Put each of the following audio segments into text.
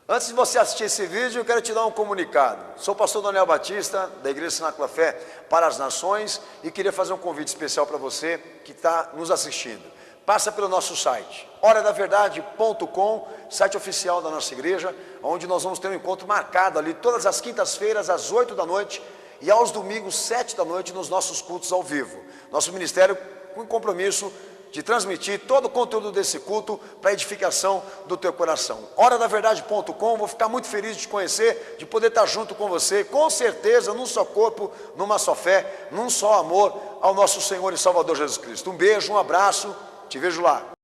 Antes de você assistir esse vídeo, eu quero te dar um comunicado. Sou o pastor Daniel Batista, da Igreja Cenáculo da Fé para as Nações, e queria fazer um convite especial para você que está nos assistindo. Passa pelo nosso site, horadaverdade.com, site oficial da nossa igreja, onde nós vamos ter um encontro marcado ali todas as quintas-feiras às 8 da noite e aos domingos 7 da noite nos nossos cultos ao vivo. Nosso ministério com compromisso de transmitir todo o conteúdo desse culto para a edificação do teu coração. Horadaverdade.com, vou ficar muito feliz de te conhecer, de poder estar junto com você, com certeza, num só corpo, numa só fé, num só amor ao nosso Senhor e Salvador Jesus Cristo. Um beijo, um abraço, te vejo lá.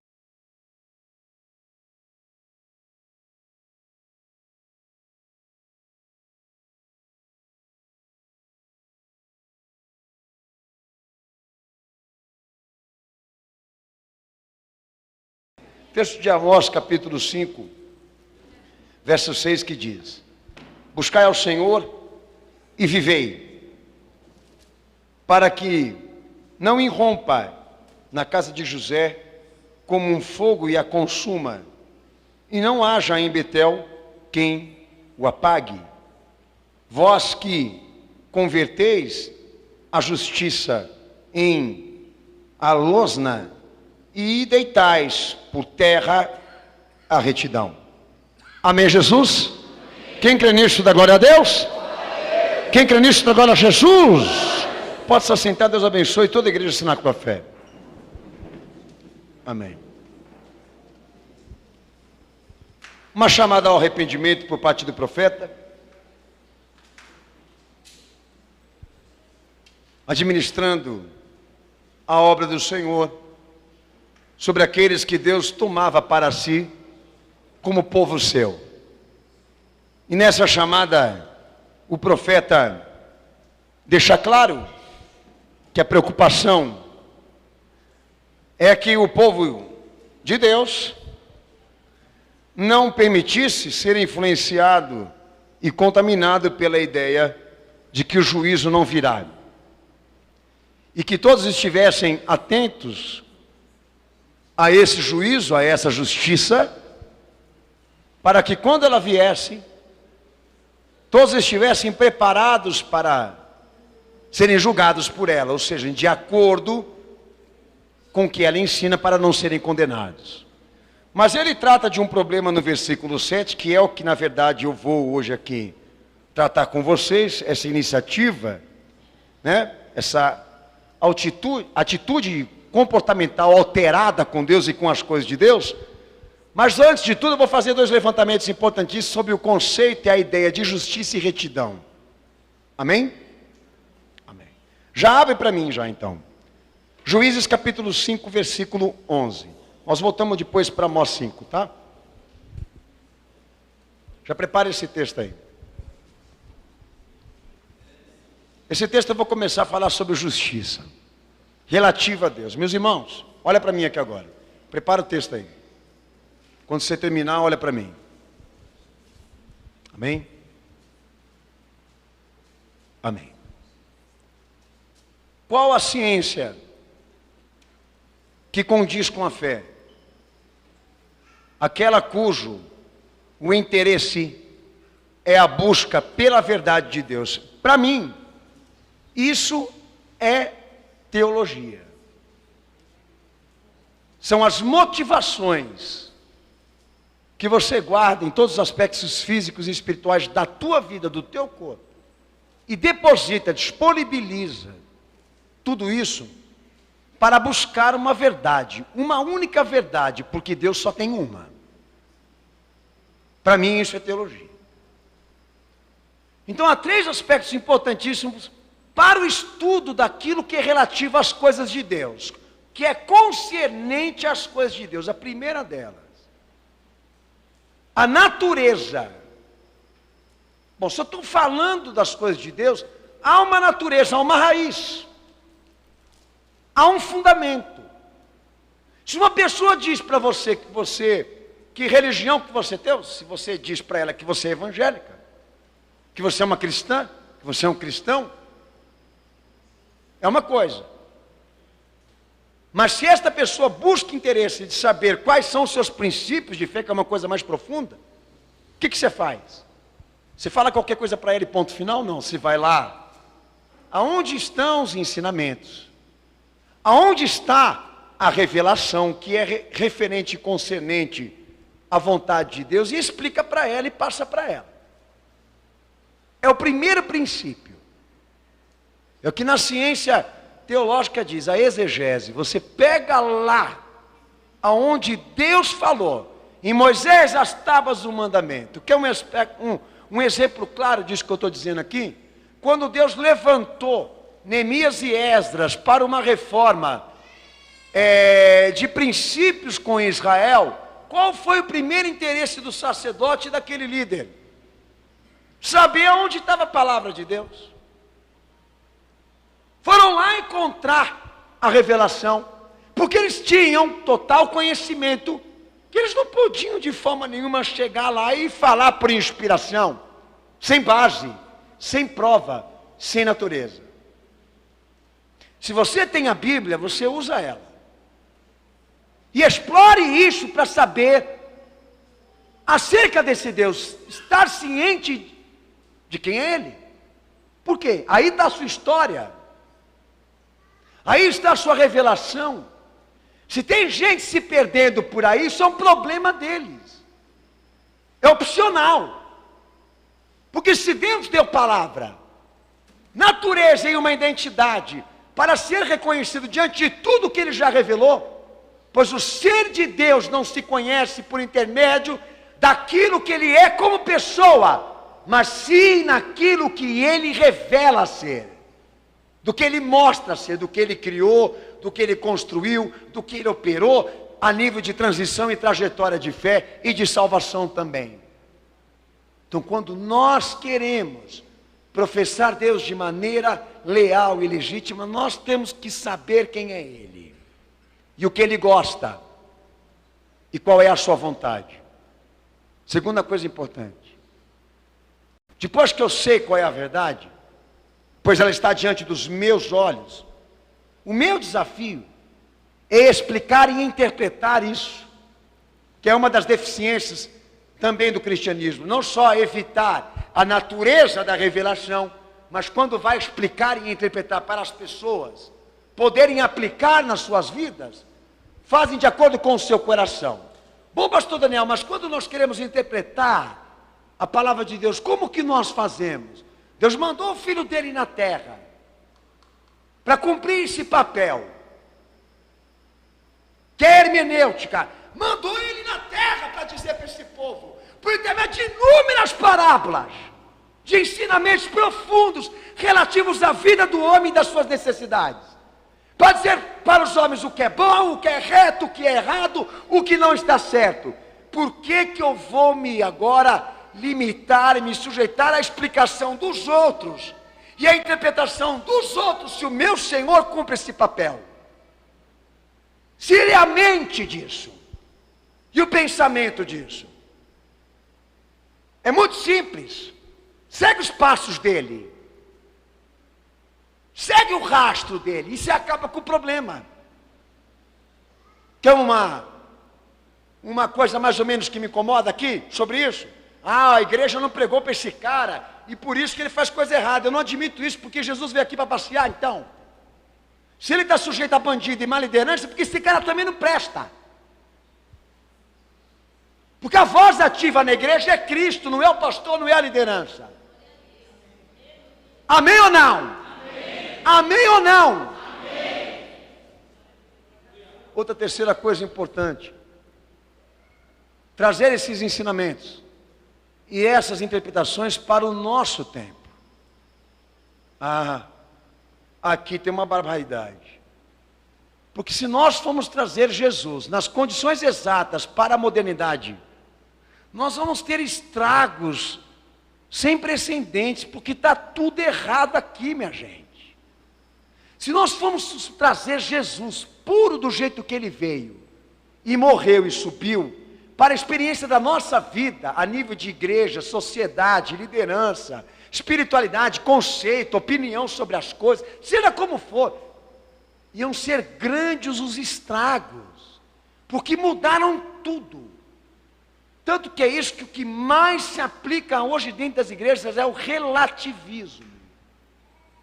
Texto de Amós, capítulo 5, verso 6, que diz: buscai ao Senhor e vivei, para que não irrompa na casa de José como um fogo e a consuma, e não haja em Betel quem o apague. Vós que converteis a justiça em alosna, e deitais por terra a retidão. Amém, Jesus? Amém. Quem crê nisso, dá glória a Deus? Amém. Quem crê nisso, dá glória a Jesus? Amém. Pode se assentar, Deus abençoe toda a igreja Cenáculo da Fé. Amém. Uma chamada ao arrependimento por parte do profeta, administrando a obra do Senhor sobre aqueles que Deus tomava para si como povo seu. E nessa chamada, o profeta deixa claro que a preocupação é que o povo de Deus não permitisse ser influenciado e contaminado pela ideia de que o juízo não virá. E que todos estivessem atentos a esse juízo, a essa justiça, para que quando ela viesse, todos estivessem preparados para serem julgados por ela, ou seja, de acordo com o que ela ensina, para não serem condenados. Mas ele trata de um problema no versículo 7, que é o que na verdade eu vou hoje aqui tratar com vocês, essa iniciativa, né? Essa atitude comportamental alterada com Deus e com as coisas de Deus. Mas antes de tudo eu vou fazer dois levantamentos importantíssimos sobre o conceito e a ideia de justiça e retidão. Amém? Amém. Já abre para mim já então. Juízes capítulo 5, versículo 11. Nós voltamos depois para Amós 5, tá? Já prepare esse texto aí. Esse texto eu vou começar a falar sobre justiça relativa a Deus. Meus irmãos, olha para mim aqui agora. Prepara o texto aí. Quando você terminar, olha para mim. Amém? Amém. Qual a ciência que condiz com a fé? Aquela cujo o interesse é a busca pela verdade de Deus. Para mim, isso é teologia. São as motivações que você guarda em todos os aspectos físicos e espirituais da tua vida, do teu corpo, e deposita, disponibiliza tudo isso para buscar uma verdade, uma única verdade, porque Deus só tem uma. Para mim isso é teologia. Então há três aspectos importantíssimos para o estudo daquilo que é relativo às coisas de Deus, que é concernente às coisas de Deus. A primeira delas, a natureza. Bom, se eu estou falando das coisas de Deus, há uma natureza, há uma raiz, há um fundamento. Se uma pessoa diz para você que religião que você tem, se você diz para ela que você é evangélica, que você é uma cristã, que você é um cristão, é uma coisa. Mas se esta pessoa busca interesse de saber quais são os seus princípios de fé, que é uma coisa mais profunda, que você faz? Você fala qualquer coisa para ele, ponto final? Não, você vai lá. Aonde estão os ensinamentos? Aonde está a revelação que é referente e concernente à vontade de Deus? E explica para ela e passa para ela. É o primeiro princípio. É o que na ciência teológica diz, a exegese. Você pega lá aonde Deus falou, em Moisés as tábuas do mandamento, que é um exemplo claro disso que eu estou dizendo aqui. Quando Deus levantou Neemias e Esdras para uma reforma de princípios com Israel, qual foi o primeiro interesse do sacerdote e daquele líder? Saber onde estava a palavra de Deus. Foram lá encontrar a revelação, porque eles tinham total conhecimento, que eles não podiam de forma nenhuma chegar lá e falar por inspiração, sem base, sem prova, sem natureza. Se você tem a Bíblia, você usa ela. E explore isso para saber acerca desse Deus, estar ciente de quem é Ele. Por quê? Aí está a sua história. Aí está a sua revelação. Se tem gente se perdendo por aí, isso é um problema deles. É opcional. Porque se Deus deu palavra, natureza e uma identidade para ser reconhecido diante de tudo que Ele já revelou, pois o ser de Deus não se conhece por intermédio daquilo que Ele é como pessoa, mas sim naquilo que Ele revela ser, do que Ele mostra ser, do que Ele criou, do que Ele construiu, do que Ele operou, a nível de transição e trajetória de fé e de salvação também. Então, quando nós queremos professar Deus de maneira leal e legítima, nós temos que saber quem é Ele, e o que Ele gosta, e qual é a sua vontade. Segunda coisa importante, depois que eu sei qual é a verdade, pois ela está diante dos meus olhos, o meu desafio é explicar e interpretar isso, que é uma das deficiências também do cristianismo. Não só evitar a natureza da revelação, mas quando vai explicar e interpretar para as pessoas poderem aplicar nas suas vidas, fazem de acordo com o seu coração. Bom, pastor Daniel, mas quando nós queremos interpretar a palavra de Deus, como que nós fazemos? Deus mandou o Filho dele na terra para cumprir esse papel, que é hermenêutica. Mandou Ele na terra para dizer para esse povo, por intermédio de inúmeras parábolas, de ensinamentos profundos, relativos à vida do homem e das suas necessidades, para dizer para os homens o que é bom, o que é reto, o que é errado, o que não está certo. Por que que eu vou agora limitar e me sujeitar à explicação dos outros e à interpretação dos outros, se o meu Senhor cumpre esse papel? Se Ele é a mente disso e o pensamento disso, é muito simples. Segue os passos dele, segue o rastro dele, e se acaba com o problema. Quer uma coisa mais ou menos que me incomoda aqui sobre isso? A igreja não pregou para esse cara, e por isso que ele faz coisa errada. Eu não admito isso, porque Jesus veio aqui para passear. Então, se ele está sujeito a bandido e má liderança, porque esse cara também não presta. Porque a voz ativa na igreja é Cristo, não é o pastor, não é a liderança. Amém ou não? Amém, amém ou não? Amém. Outra terceira coisa importante, trazer esses ensinamentos e essas interpretações para o nosso tempo. Aqui tem uma barbaridade. Porque se nós formos trazer Jesus nas condições exatas para a modernidade, nós vamos ter estragos sem precedentes, porque está tudo errado aqui, minha gente. Se nós formos trazer Jesus puro do jeito que Ele veio, e morreu e subiu, para a experiência da nossa vida, a nível de igreja, sociedade, liderança, espiritualidade, conceito, opinião sobre as coisas, seja como for, iam ser grandes os estragos, porque mudaram tudo. Tanto que é isso que o que mais se aplica hoje dentro das igrejas é o relativismo.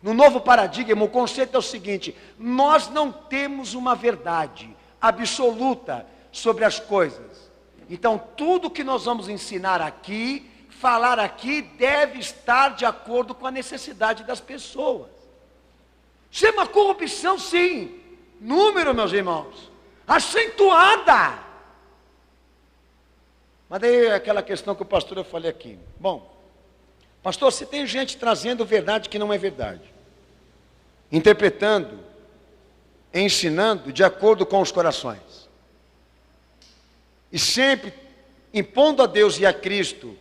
No novo paradigma, o conceito é o seguinte: nós não temos uma verdade absoluta sobre as coisas. Então, tudo que nós vamos ensinar aqui, falar aqui, deve estar de acordo com a necessidade das pessoas. Isso é uma corrupção, sim. Número, meus irmãos, acentuada. Mas daí é aquela questão que o pastor eu falei aqui. Bom, pastor, se tem gente trazendo verdade que não é verdade, interpretando, ensinando de acordo com os corações, e sempre impondo a Deus e a Cristo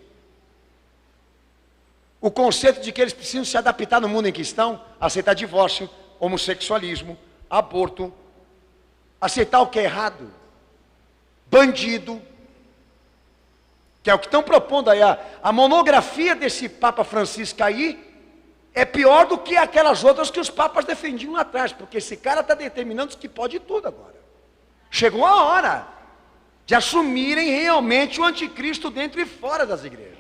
o conceito de que eles precisam se adaptar no mundo em que estão, aceitar divórcio, homossexualismo, aborto, aceitar o que é errado, bandido, que é o que estão propondo aí. A monografia desse Papa Francisco aí é pior do que aquelas outras que os papas defendiam lá atrás, porque esse cara está determinando que pode tudo agora. Chegou a hora de assumirem realmente o anticristo dentro e fora das igrejas.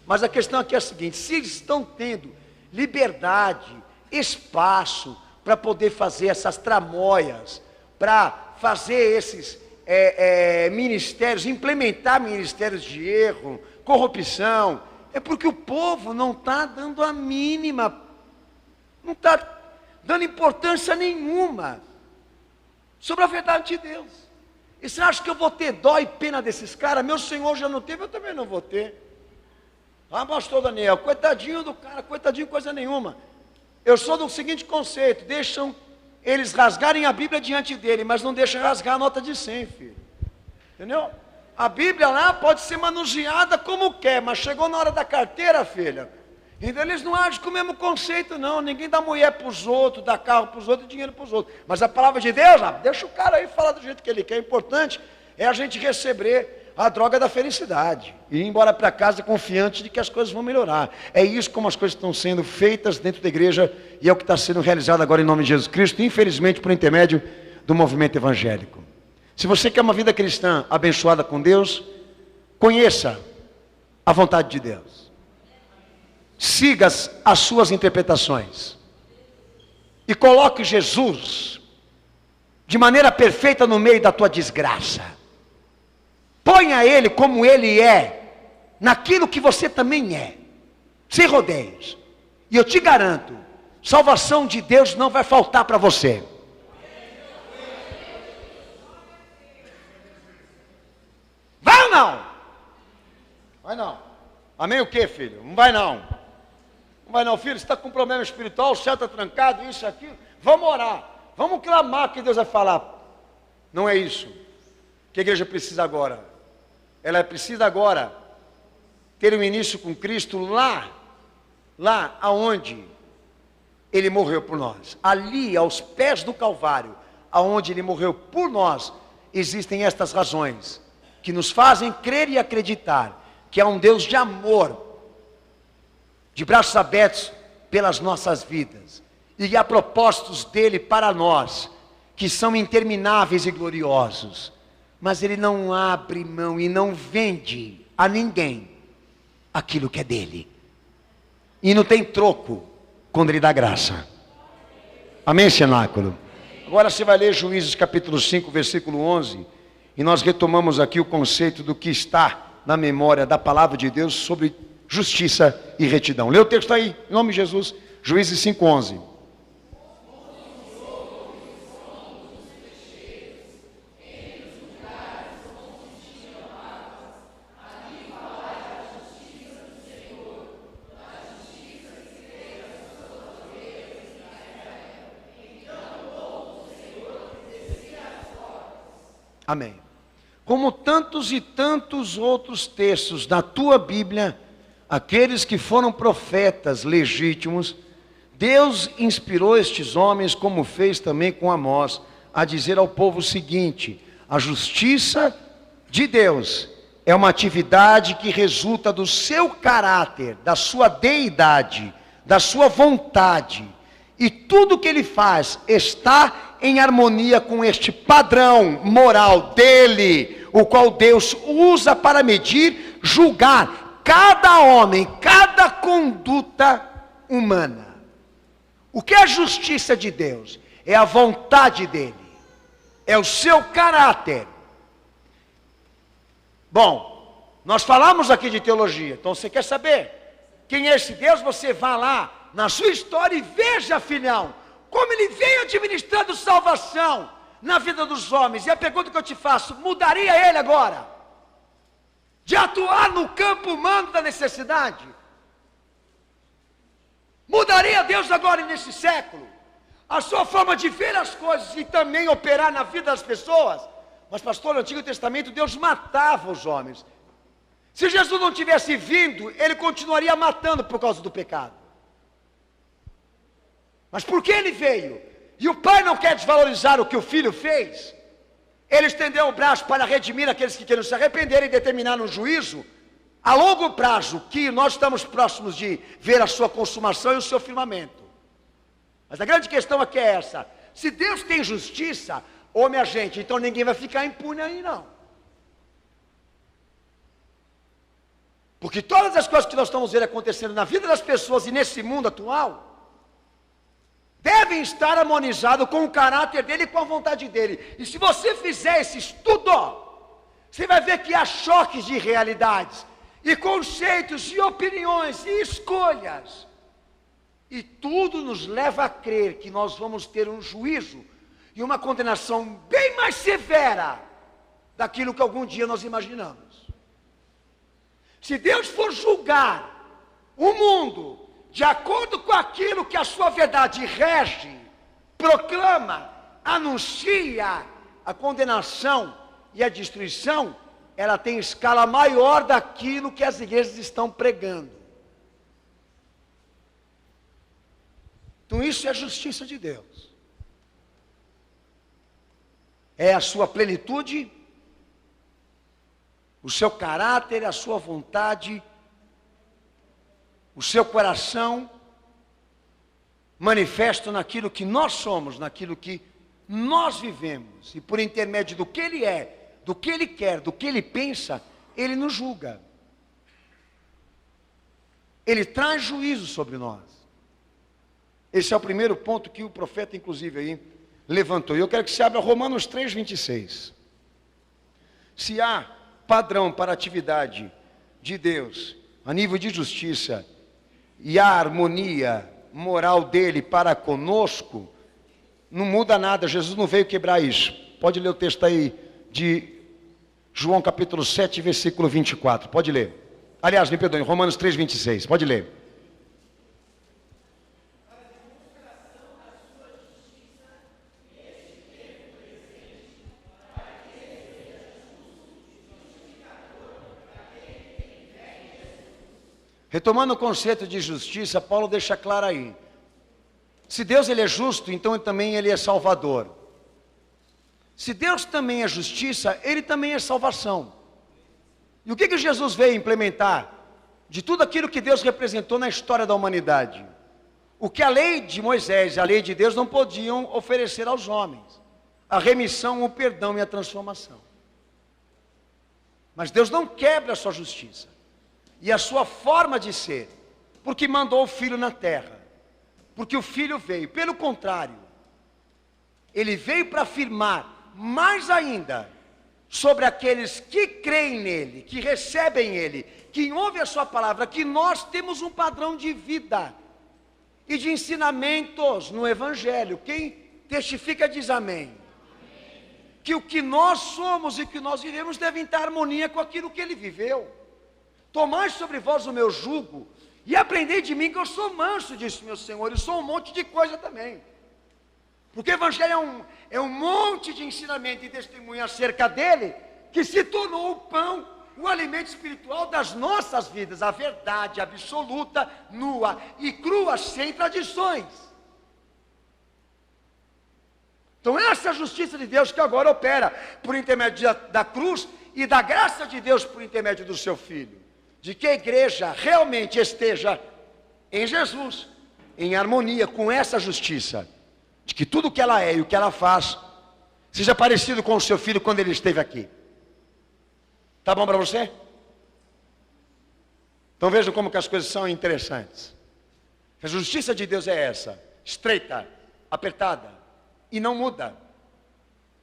Mas a questão aqui é a seguinte: se eles estão tendo liberdade, espaço para poder fazer essas tramóias, para fazer esses ministérios, implementar ministérios de erro, corrupção, é porque o povo não está dando a mínima, não está dando importância nenhuma sobre a verdade de Deus. E você acha que eu vou ter dó e pena desses caras? Meu Senhor já não teve, eu também não vou ter. Ah, pastor Daniel, coitadinho do cara, coitadinho coisa nenhuma. Eu sou do seguinte conceito: deixam eles rasgarem a Bíblia diante dele, mas não deixam rasgar a nota de 100, filho. Entendeu? A Bíblia lá pode ser manuseada como quer, mas chegou na hora da carteira, filha. Então eles não agem com o mesmo conceito, não. Ninguém dá mulher para os outros, dá carro para os outros e dinheiro para os outros. Mas a palavra de Deus, deixa o cara aí falar do jeito que ele quer. O importante é a gente receber a droga da felicidade e ir embora para casa confiante de que as coisas vão melhorar. É isso como as coisas estão sendo feitas dentro da igreja, e é o que está sendo realizado agora em nome de Jesus Cristo, infelizmente por intermédio do movimento evangélico. Se você quer uma vida cristã abençoada com Deus, conheça a vontade de Deus, siga as suas interpretações e coloque Jesus de maneira perfeita no meio da tua desgraça. Ponha Ele como Ele é, naquilo que você também é, sem rodeios. E eu te garanto, salvação de Deus não vai faltar para você. Vai ou não? Vai não. Amém o quê, filho? Não vai não. Não vai não, filho. Você está com um problema espiritual, o céu está trancado, isso, aquilo. Vamos orar. Vamos clamar que Deus vai falar. Não é isso que a igreja precisa agora. Ela precisa agora ter um início com Cristo lá aonde Ele morreu por nós. Ali, aos pés do Calvário, aonde Ele morreu por nós, existem estas razões que nos fazem crer e acreditar que há um Deus de amor, de braços abertos pelas nossas vidas, e há propósitos dele para nós que são intermináveis e gloriosos. Mas Ele não abre mão e não vende a ninguém aquilo que é dele. E não tem troco quando Ele dá graça. Amém, cenáculo? Agora você vai ler Juízes capítulo 5, versículo 11. E nós retomamos aqui o conceito do que está na memória da palavra de Deus sobre justiça e retidão. Lê o texto aí, em nome de Jesus. Juízes 5, 11. Amém. Como tantos e tantos outros textos da tua Bíblia, aqueles que foram profetas legítimos, Deus inspirou estes homens, como fez também com Amós, a dizer ao povo o seguinte: a justiça de Deus é uma atividade que resulta do seu caráter, da sua deidade, da sua vontade, e tudo que Ele faz está em harmonia com este padrão moral dele, o qual Deus usa para medir, julgar cada homem, cada conduta humana. O que é a justiça de Deus? É a vontade dele, é o seu caráter. Bom, nós falamos aqui de teologia, então você quer saber quem é esse Deus? Você vá lá na sua história e veja, filhão, como ele veio administrando salvação na vida dos homens. E a pergunta que eu te faço, mudaria ele agora? De atuar no campo humano da necessidade? Mudaria Deus agora nesse século? A sua forma de ver as coisas e também operar na vida das pessoas? Mas pastor, no Antigo Testamento Deus matava os homens. Se Jesus não tivesse vindo, ele continuaria matando por causa do pecado. Mas por que ele veio? E o pai não quer desvalorizar o que o filho fez? Ele estendeu o braço para redimir aqueles que querem se arrepender e determinar um juízo a longo prazo, que nós estamos próximos de ver a sua consumação e o seu firmamento. Mas a grande questão aqui é essa: se Deus tem justiça, ô minha gente, então ninguém vai ficar impune aí não. Porque todas as coisas que nós estamos vendo acontecendo na vida das pessoas e nesse mundo atual, devem estar harmonizados com o caráter dele e com a vontade dele. E se você fizer esse estudo, você vai ver que há choques de realidades, e conceitos, e opiniões, e escolhas. E tudo nos leva a crer que nós vamos ter um juízo e uma condenação bem mais severa daquilo que algum dia nós imaginamos. Se Deus for julgar o mundo de acordo com aquilo que a sua verdade rege, proclama, anuncia, a condenação e a destruição, ela tem escala maior daquilo que as igrejas estão pregando. Então isso é a justiça de Deus. É a sua plenitude, o seu caráter, a sua vontade, o seu coração manifesto naquilo que nós somos, naquilo que nós vivemos. E por intermédio do que ele é, do que ele quer, do que ele pensa, ele nos julga. Ele traz juízo sobre nós. Esse é o primeiro ponto que o profeta, inclusive, aí levantou. E eu quero que você abra Romanos 3,26. Se há padrão para a atividade de Deus, a nível de justiça, e a harmonia moral dele para conosco, não muda nada. Jesus não veio quebrar isso. Pode ler o texto aí de João capítulo 7, versículo 24. Pode ler. Aliás, me perdoe, Romanos 3,26. Pode ler. Retomando o conceito de justiça, Paulo deixa claro aí. Se Deus ele é justo, então também ele é salvador. Se Deus também é justiça, ele também é salvação. E o que Jesus veio implementar? De tudo aquilo que Deus representou na história da humanidade. O que a lei de Moisés e a lei de Deus não podiam oferecer aos homens. A remissão, o perdão e a transformação. Mas Deus não quebra a sua justiça e a sua forma de ser, porque mandou o Filho na terra, porque o Filho veio. Pelo contrário, ele veio para afirmar mais ainda sobre aqueles que creem nele, que recebem ele, que ouvem a sua palavra, que nós temos um padrão de vida e de ensinamentos no Evangelho. Quem testifica diz amém. Que o que nós somos e o que nós vivemos deve estar em harmonia com aquilo que ele viveu. Tomai sobre vós o meu jugo e aprendei de mim que eu sou manso, disse meu Senhor. Eu sou um monte de coisa também. Porque o Evangelho é um monte de ensinamento e testemunho acerca dele, que se tornou o pão, o alimento espiritual das nossas vidas, a verdade absoluta, nua e crua, sem tradições. Então essa é a justiça de Deus que agora opera por intermédio da cruz e da graça de Deus por intermédio do seu Filho. De que a igreja realmente esteja em Jesus, em harmonia com essa justiça. de que tudo o que ela é e o que ela faz seja parecido com o seu filho quando ele esteve aqui. Tá bom para você? Então vejam como que as coisas são interessantes. A justiça de Deus é essa, estreita, apertada, e não muda.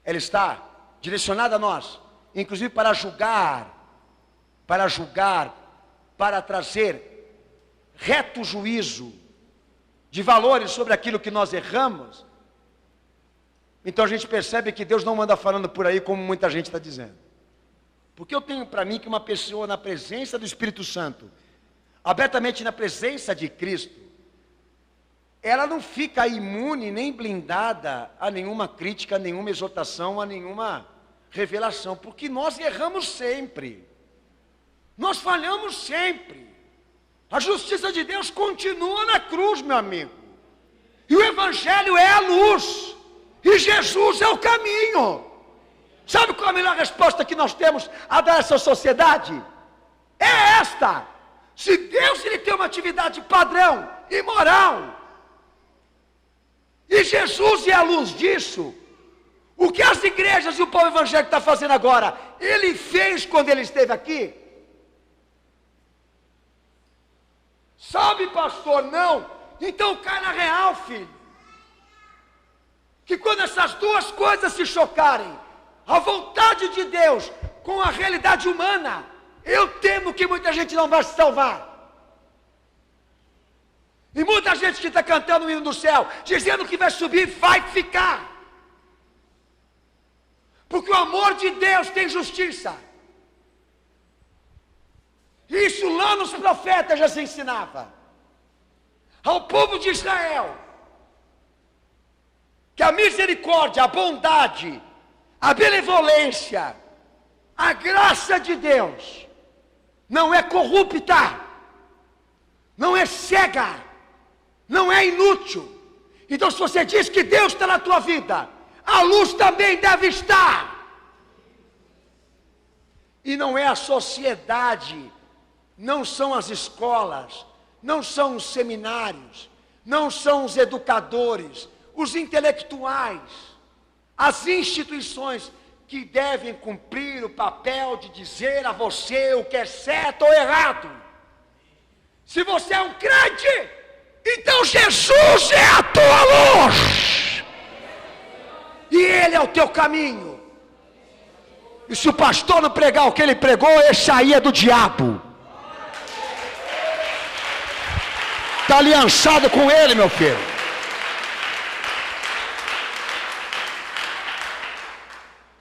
Ela está direcionada a nós, inclusive para julgar, para trazer reto juízo de valores sobre aquilo que nós erramos. Então a gente percebe que Deus não manda falando por aí como muita gente está dizendo. Porque eu tenho para mim que uma pessoa na presença do Espírito Santo, abertamente na presença de Cristo, ela não fica imune nem blindada a nenhuma crítica, a nenhuma exortação, a nenhuma revelação, porque nós erramos sempre, nós falhamos sempre. A justiça de Deus continua na cruz, meu amigo, e o Evangelho é a luz, e Jesus é o caminho. Sabe qual é a melhor resposta que nós temos a dar a essa sociedade? É esta: se Deus ele tem uma atividade padrão e moral, e Jesus é a luz disso, o que as igrejas e o povo evangélico está fazendo agora, ele fez quando ele esteve aqui. Sabe, pastor, não? Então cai na real, filho, que quando essas duas coisas se chocarem, a vontade de Deus com a realidade humana, eu temo que muita gente não vai se salvar. E muita gente que está cantando o hino do céu, dizendo que vai subir, vai ficar. Porque o amor de Deus tem justiça. Isso lá nos profetas já se ensinava ao povo de Israel, que a misericórdia, a bondade, a benevolência, a graça de Deus não é corrupta, não é cega, não é inútil. Então, se você diz que Deus está na tua vida, a luz também deve estar. E não é a sociedade, não são as escolas, não são os seminários, não são os educadores, os intelectuais, as instituições que devem cumprir o papel de dizer a você o que é certo ou errado. Se você é um crente, então Jesus é a tua luz, e Ele é o teu caminho. E se o pastor não pregar o que ele pregou, esse aí é do diabo. Está aliançado com ele, meu filho.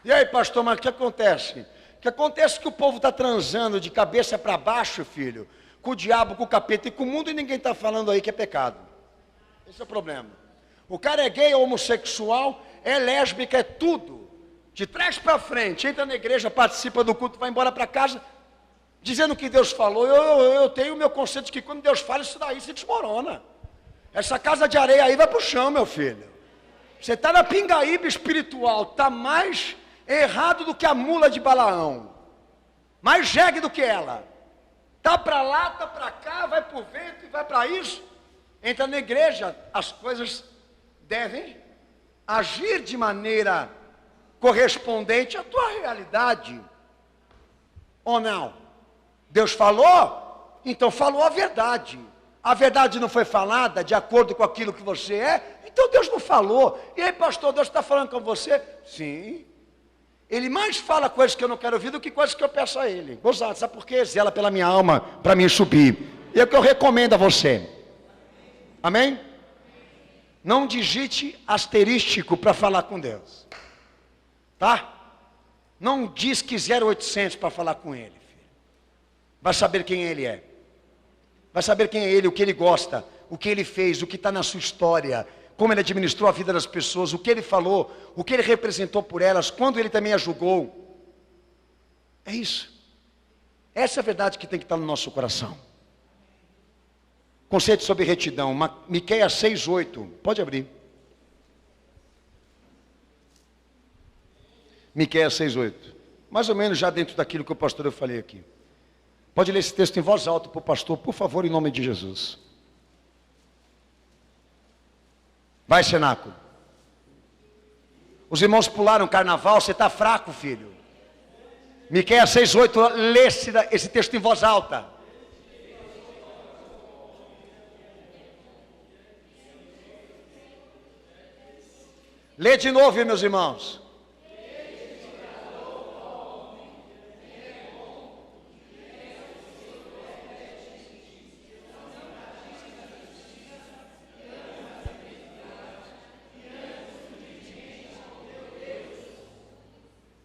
E aí, pastor, mas o que acontece? O que acontece é que o povo está transando de cabeça para baixo, filho, com o diabo, com o capeta e com o mundo, e ninguém está falando aí que é pecado. Esse é o problema. O cara é gay, é homossexual, é lésbica, é tudo. De trás para frente, entra na igreja, participa do culto, vai embora para casa, dizendo que Deus falou. Eu tenho o meu conceito de que quando Deus fala, isso daí se desmorona. Essa casa de areia aí vai para o chão, meu filho. Você está na pingaíba espiritual, está mais errado do que a mula de Balaão, mais jegue do que ela. Está para lá, está para cá, vai para o vento e vai para isso. Entra na igreja, as coisas devem agir de maneira correspondente à tua realidade. Ou não? Deus falou, então falou a verdade. A verdade não foi falada de acordo com aquilo que você é, então Deus não falou. E aí, pastor, Deus está falando com você? Sim. Ele mais fala coisas que eu não quero ouvir do que coisas que eu peço a Ele. Gozado, sabe por quê? Zela pela minha alma, para mim subir. E é o que eu recomendo a você. Amém? Não digite asterístico para falar com Deus. Tá? Não diz que 0800 para falar com Ele, filho. Vai saber quem Ele é. Vai saber quem é Ele, o que Ele gosta, o que Ele fez, o que está na sua história, como Ele administrou a vida das pessoas, o que Ele falou, o que Ele representou por elas, quando Ele também as julgou. É isso. Essa é a verdade que tem que estar no nosso coração. Conceito sobre retidão, Miqueias 6:8, pode abrir. Miqueias 6:8, mais ou menos já dentro daquilo que o pastor eu falei aqui. Pode ler esse texto em voz alta para o pastor, por favor, em nome de Jesus. Vai, cenáculo. Os irmãos pularam carnaval, você está fraco, filho. Miqueias 6:8, lê esse texto em voz alta. Lê de novo, meus irmãos.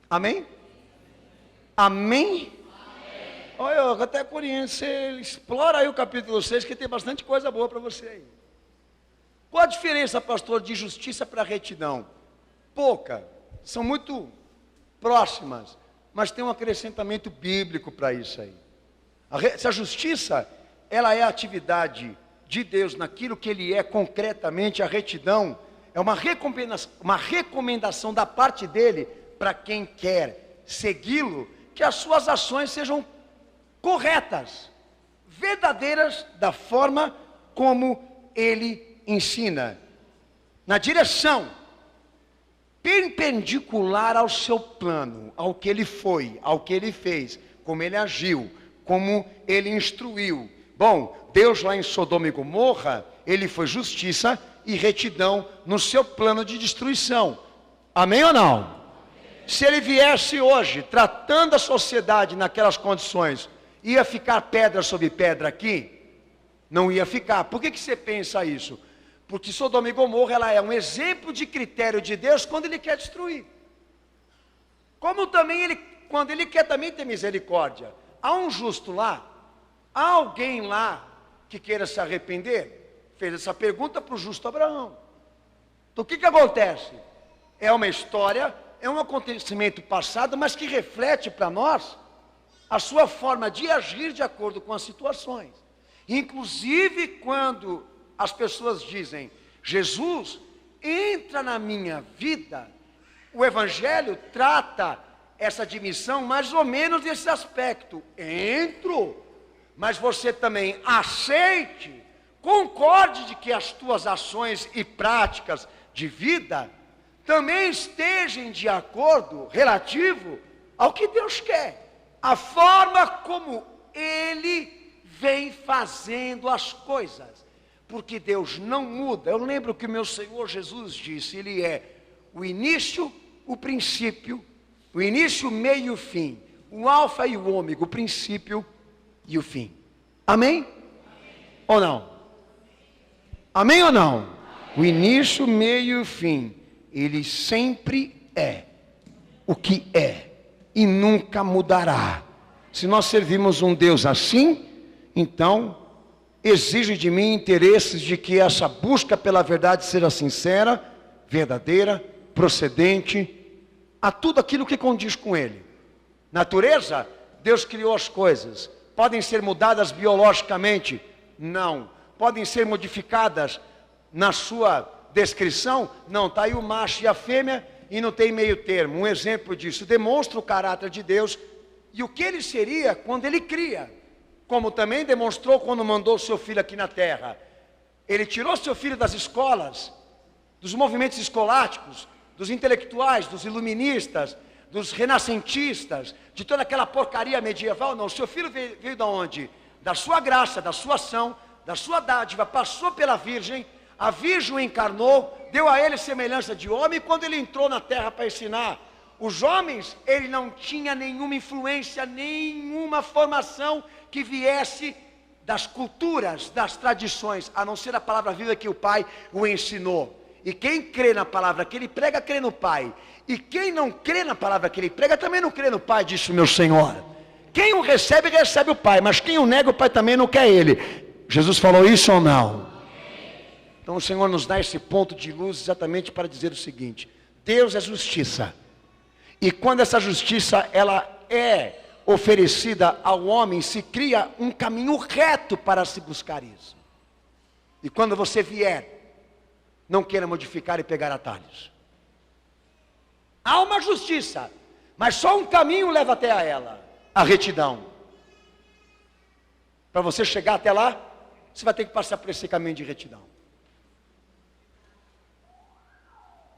Amém? Amém? Olha, até Coríntios, você explora aí o capítulo 6, que tem bastante coisa boa para você aí. Qual a diferença, pastor, de justiça para retidão? Pouca, são muito próximas, mas tem um acrescentamento bíblico para isso aí. Se a justiça, ela é a atividade de Deus naquilo que Ele é concretamente, a retidão é uma recomendação da parte dEle para quem quer segui-lo, que as suas ações sejam corretas, verdadeiras, da forma como Ele ensina, na direção perpendicular ao seu plano, ao que Ele foi, ao que Ele fez, como Ele agiu, como Ele instruiu. Bom, Deus lá em Sodoma e Gomorra, Ele foi justiça e retidão no seu plano de destruição. Amém ou não? Se Ele viesse hoje, tratando a sociedade naquelas condições, ia ficar pedra sobre pedra aqui? Não ia ficar. Por que você pensa isso? Porque Sodoma e Gomorra, ela é um exemplo de critério de Deus quando Ele quer destruir. Como também quando Ele quer também ter misericórdia. Há um justo lá? Há alguém lá que queira se arrepender? Fez essa pergunta para o justo Abraão. Então o que acontece? É uma história, é um acontecimento passado, mas que reflete para nós a sua forma de agir de acordo com as situações. Inclusive quando as pessoas dizem, Jesus entra na minha vida, o Evangelho trata essa admissão mais ou menos desse aspecto. Entro, mas você também aceite, concorde de que as tuas ações e práticas de vida também estejam de acordo relativo ao que Deus quer, a forma como Ele vem fazendo as coisas, porque Deus não muda. Eu lembro que o meu Senhor Jesus disse, Ele é o início, o princípio, o início, o meio e o fim, o alfa e o ômega, o princípio e o fim. Amém? Amém. Ou não? Amém ou não? Amém. O início, o meio e o fim, Ele sempre é o que é e nunca mudará. Se nós servimos um Deus assim, então exige de mim interesses de que essa busca pela verdade seja sincera, verdadeira, procedente a tudo aquilo que condiz com Ele. Natureza, Deus criou as coisas. Podem ser mudadas biologicamente? Não. Podem ser modificadas na sua descrição? Não. Está aí o macho e a fêmea e não tem meio termo. Um exemplo disso demonstra o caráter de Deus e o que Ele seria quando Ele cria. Como também demonstrou quando mandou o seu filho aqui na terra. Ele tirou seu filho das escolas, dos movimentos escolásticos, dos intelectuais, dos iluministas, dos renascentistas, de toda aquela porcaria medieval. Não, o seu filho veio de onde? Da sua graça, da sua ação, da sua dádiva, passou pela virgem, a virgem o encarnou, deu a ele semelhança de homem, e quando ele entrou na terra para ensinar os homens, ele não tinha nenhuma influência, nenhuma formação que viesse das culturas, das tradições, a não ser a palavra viva que o Pai o ensinou. E quem crê na palavra que ele prega, crê no Pai. E quem não crê na palavra que ele prega, também não crê no Pai, disse o meu Senhor. Quem o recebe, recebe o Pai, mas quem o nega, o Pai também não quer ele. Jesus falou isso ou não? Então o Senhor nos dá esse ponto de luz exatamente para dizer o seguinte: Deus é justiça. E quando essa justiça ela é oferecida ao homem, se cria um caminho reto para se buscar isso. E quando você vier, não queira modificar e pegar atalhos. Há uma justiça, mas só um caminho leva até a ela, a retidão. Para você chegar até lá, você vai ter que passar por esse caminho de retidão.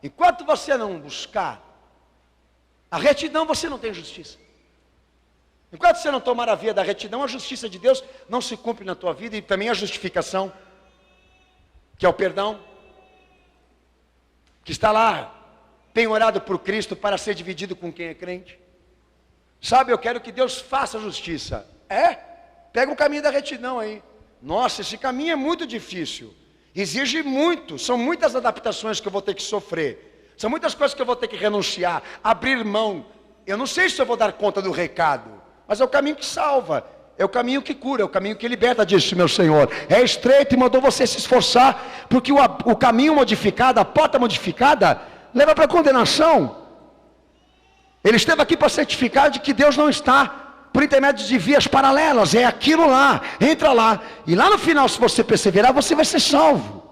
Enquanto você não buscar a retidão, você não tem justiça. Enquanto você não tomar a via da retidão, a justiça de Deus não se cumpre na tua vida. E também a justificação, que é o perdão, que está lá, penhorado por Cristo para ser dividido com quem é crente. Sabe, eu quero que Deus faça justiça. Pega o caminho da retidão aí. Nossa, esse caminho é muito difícil. Exige muito, são muitas adaptações que eu vou ter que sofrer. São muitas coisas que eu vou ter que renunciar, abrir mão. Eu não sei se eu vou dar conta do recado, mas é o caminho que salva, é o caminho que cura, é o caminho que liberta, disse meu Senhor. É estreito e mandou você se esforçar, porque o caminho modificado, a porta modificada, leva para a condenação. Ele esteve aqui para certificar de que Deus não está por intermédio de vias paralelas, é aquilo lá, entra lá, e lá no final, se você perseverar, você vai ser salvo.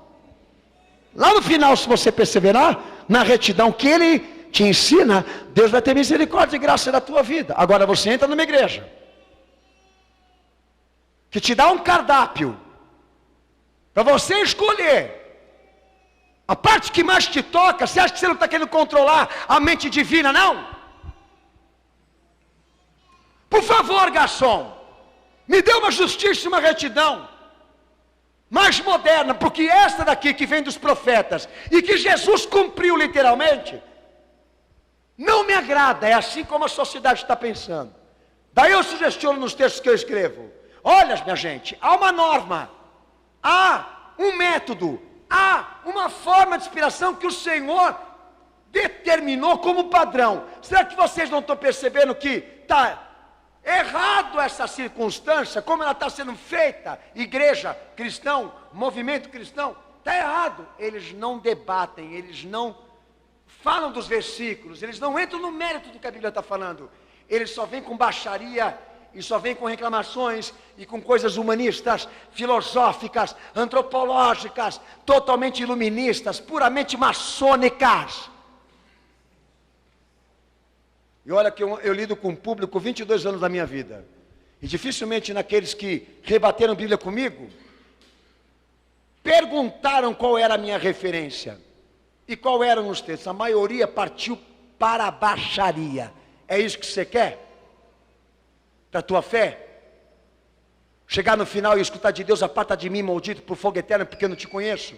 Lá no final, se você perseverar na retidão que Ele te ensina, Deus vai ter misericórdia e graça da tua vida. Agora você entra numa igreja que te dá um cardápio para você escolher a parte que mais te toca. Você acha que você não está querendo controlar a mente divina, não? Por favor, garçom, me dê uma justiça e uma retidão mais moderna, porque esta daqui que vem dos profetas e que Jesus cumpriu literalmente, não me agrada. É assim como a sociedade está pensando. Daí eu sugestiono nos textos que eu escrevo: olha, minha gente, há uma norma, há um método, há uma forma de inspiração que o Senhor determinou como padrão. Será que vocês não estão percebendo que está errado essa circunstância, como ela está sendo feita? Igreja, cristão, movimento cristão, está errado. Eles não debatem, eles não falam dos versículos, eles não entram no mérito do que a Bíblia está falando. Eles só vêm com baixaria, e só vêm com reclamações, e com coisas humanistas, filosóficas, antropológicas, totalmente iluministas, puramente maçônicas. E olha que eu lido com o público 22 anos da minha vida. E dificilmente naqueles que rebateram a Bíblia comigo, perguntaram qual era a minha referência. E qual eram os textos. A maioria partiu para a baixaria. É isso que você quer? Para a tua fé? Chegar no final e escutar de Deus: aparta de mim, maldito, por fogo eterno, porque eu não te conheço.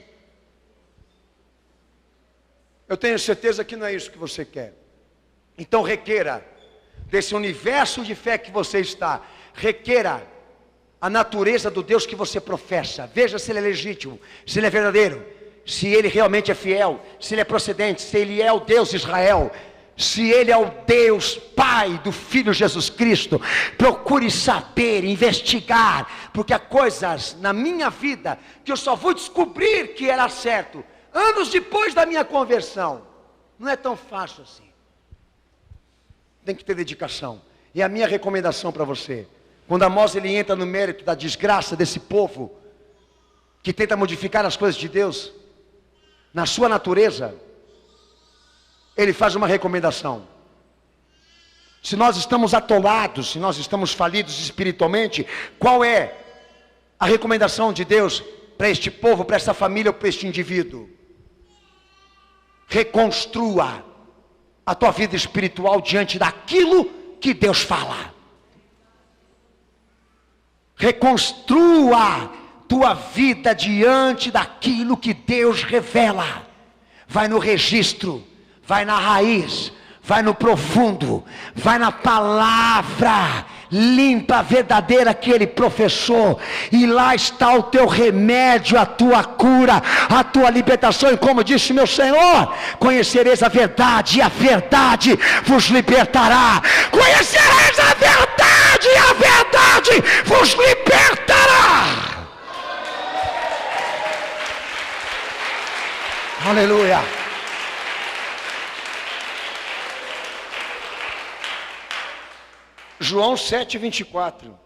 Eu tenho certeza que não é isso que você quer. Então requeira desse universo de fé que você está, requeira a natureza do Deus que você professa. Veja se Ele é legítimo, se Ele é verdadeiro, se Ele realmente é fiel, se Ele é procedente, se Ele é o Deus de Israel, se Ele é o Deus Pai do Filho Jesus Cristo. Procure saber, investigar, porque há coisas na minha vida que eu só vou descobrir que era certo anos depois da minha conversão. Não é tão fácil assim. Tem que ter dedicação. E a minha recomendação para você: quando Amós ele entra no mérito da desgraça desse povo que tenta modificar as coisas de Deus na sua natureza, ele faz uma recomendação. Se nós estamos atolados, se nós estamos falidos espiritualmente, qual é a recomendação de Deus para este povo, para essa família ou para este indivíduo? Reconstrua a tua vida espiritual diante daquilo que Deus fala. Reconstrua tua vida diante daquilo que Deus revela. Vai no registro, vai na raiz, vai no profundo, vai na palavra limpa, verdadeira que Ele professou, e lá está o teu remédio, a tua cura, a tua libertação. E como disse meu Senhor: conhecereis a verdade, e a verdade vos libertará. Conhecereis a verdade, e a verdade vos libertará. Aleluia. João 7:24.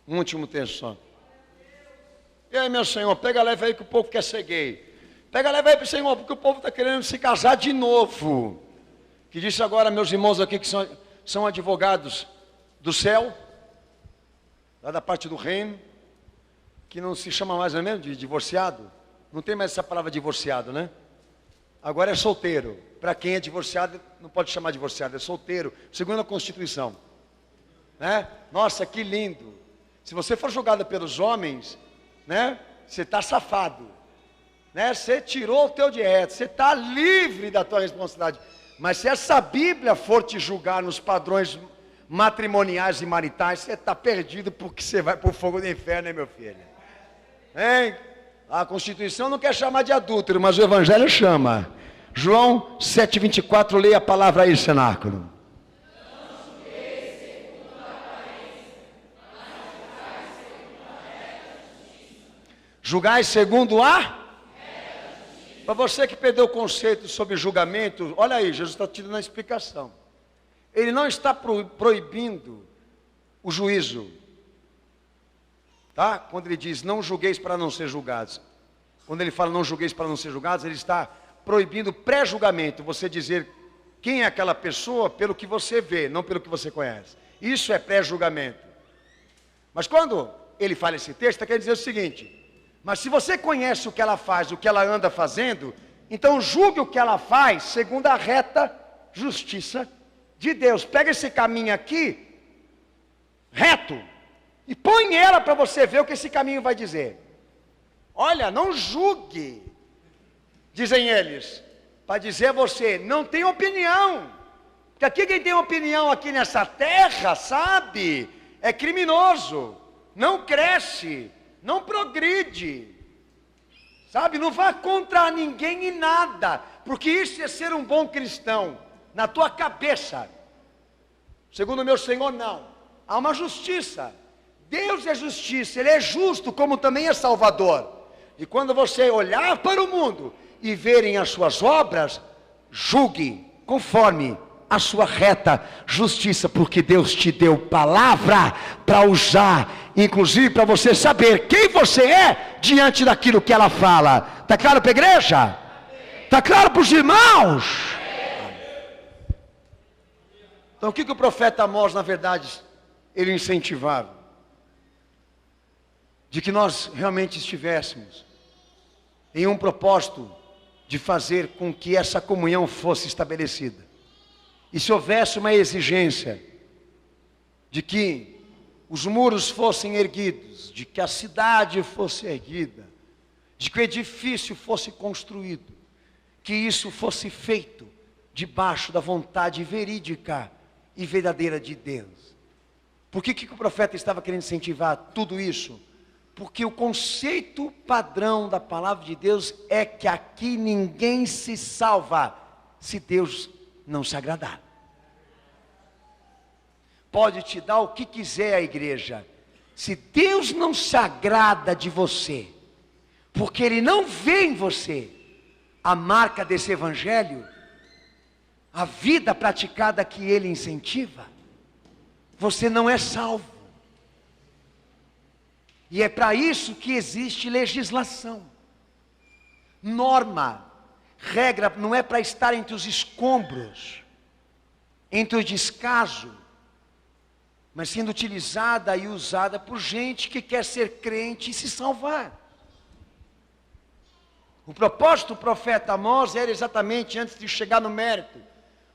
Um último texto só. E aí, meu Senhor, pega leve aí que o povo quer ser gay. Pega leve aí, Senhor, porque o povo está querendo se casar de novo. Que disse agora, meus irmãos aqui que são advogados do céu, lá da parte do reino, que não se chama mais, não é mesmo, de divorciado. Não tem mais essa palavra divorciado, né? Agora é solteiro. Para quem é divorciado, não pode chamar divorciado, é solteiro, segundo a Constituição. Né? Nossa, que lindo. Se você for julgado pelos homens, né? Você está safado. Né? Você tirou o teu direito, você está livre da tua responsabilidade. Mas se essa Bíblia for te julgar nos padrões matrimoniais e maritais, você está perdido, porque você vai para o fogo do inferno, hein, meu filho? Hein? A Constituição não quer chamar de adúltero, mas o Evangelho chama. João 7,24, leia a palavra aí, cenáculo. Julgai segundo a? Para você que perdeu o conceito sobre julgamento, olha aí, Jesus está te dando a explicação. Ele não está proibindo o juízo. Tá? Quando ele diz, não julgueis para não ser julgados. Quando ele fala, não julgueis para não ser julgados, ele está proibindo pré-julgamento. Você dizer quem é aquela pessoa pelo que você vê, não pelo que você conhece. Isso é pré-julgamento. Mas quando ele fala esse texto, está querendo dizer o seguinte: mas se você conhece o que ela faz, o que ela anda fazendo, então julgue o que ela faz segundo a reta justiça de Deus. Pega esse caminho aqui, reto, e põe ela para você ver o que esse caminho vai dizer. Olha, não julgue, dizem eles, para dizer a você, não tem opinião. Porque aqui quem tem opinião aqui nessa terra, sabe, é criminoso, não cresce, não progride, sabe, não vá contra ninguém e nada, porque isso é ser um bom cristão, na tua cabeça. Segundo o meu Senhor, não, há uma justiça, Deus é justiça, Ele é justo, como também é Salvador, e quando você olhar para o mundo, e verem as suas obras, julgue, conforme a sua reta justiça, porque Deus te deu palavra para usar, inclusive para você saber quem você é diante daquilo que ela fala. Está claro para a igreja? Está claro para os irmãos? Então o que o profeta Amós, na verdade, ele incentivava? De que nós realmente estivéssemos em um propósito de fazer com que essa comunhão fosse estabelecida. E se houvesse uma exigência de que os muros fossem erguidos, de que a cidade fosse erguida, de que o edifício fosse construído, que isso fosse feito debaixo da vontade verídica e verdadeira de Deus. Por que o profeta estava querendo incentivar tudo isso? Porque o conceito padrão da palavra de Deus é que aqui ninguém se salva se Deus não se agradar. Pode te dar o que quiser a igreja, se Deus não se agrada de você, porque Ele não vê em você a marca desse evangelho, a vida praticada que Ele incentiva, você não é salvo. E é para isso que existe legislação, norma, regra, não é para estar entre os escombros, entre o descaso, mas sendo utilizada e usada por gente que quer ser crente e se salvar. O propósito do profeta Amós era exatamente, antes de chegar no mérito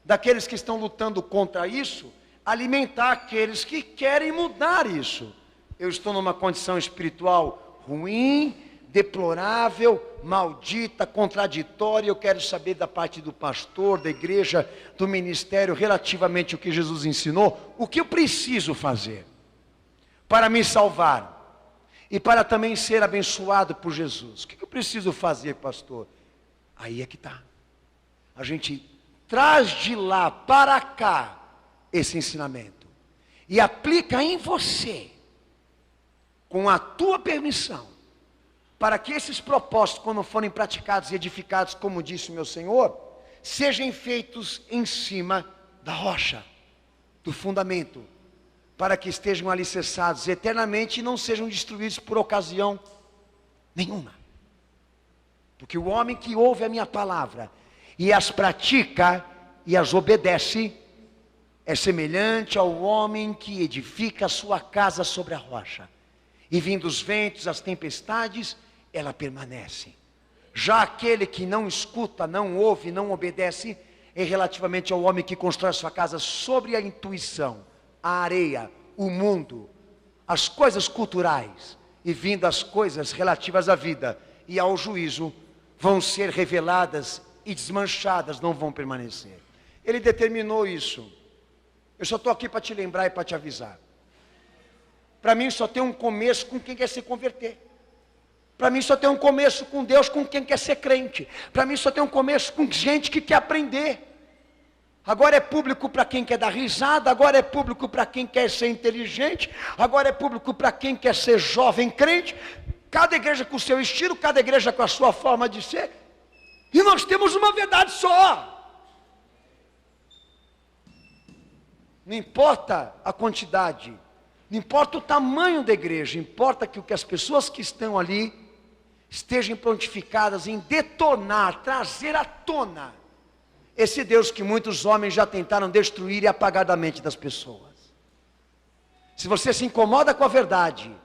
daqueles que estão lutando contra isso, alimentar aqueles que querem mudar isso. Eu estou numa condição espiritual ruim, deplorável, maldita, contraditória. Eu quero saber da parte do pastor, da igreja, do ministério, relativamente ao que Jesus ensinou, o que eu preciso fazer para me salvar e para também ser abençoado por Jesus. O que eu preciso fazer, pastor? Aí é que está. A gente traz de lá para cá esse ensinamento e aplica em você, com a tua permissão, para que esses propósitos, quando forem praticados e edificados, como disse o meu Senhor, sejam feitos em cima da rocha, do fundamento, para que estejam alicerçados eternamente e não sejam destruídos por ocasião nenhuma. Porque o homem que ouve a minha palavra e as pratica e as obedece, é semelhante ao homem que edifica a sua casa sobre a rocha. E vindo os ventos, as tempestades, ela permanece. Já aquele que não escuta, não ouve, não obedece, é relativamente ao homem que constrói sua casa sobre a intuição, a areia, o mundo, as coisas culturais, e vindo as coisas relativas à vida e ao juízo, vão ser reveladas e desmanchadas, não vão permanecer. Ele determinou isso. Eu só estou aqui para te lembrar e para te avisar. Para mim só tem um começo com quem quer se converter. Para mim só tem um começo com Deus, com quem quer ser crente. Para mim só tem um começo com gente que quer aprender. Agora é público para quem quer dar risada, agora é público para quem quer ser inteligente, agora é público para quem quer ser jovem crente. Cada igreja com o seu estilo, cada igreja com a sua forma de ser. E nós temos uma verdade só. Não importa a quantidade, não importa o tamanho da igreja, importa que as pessoas que estão ali estejam prontificadas em detonar, trazer à tona esse Deus que muitos homens já tentaram destruir e apagar da mente das pessoas. Se você se incomoda com a verdade,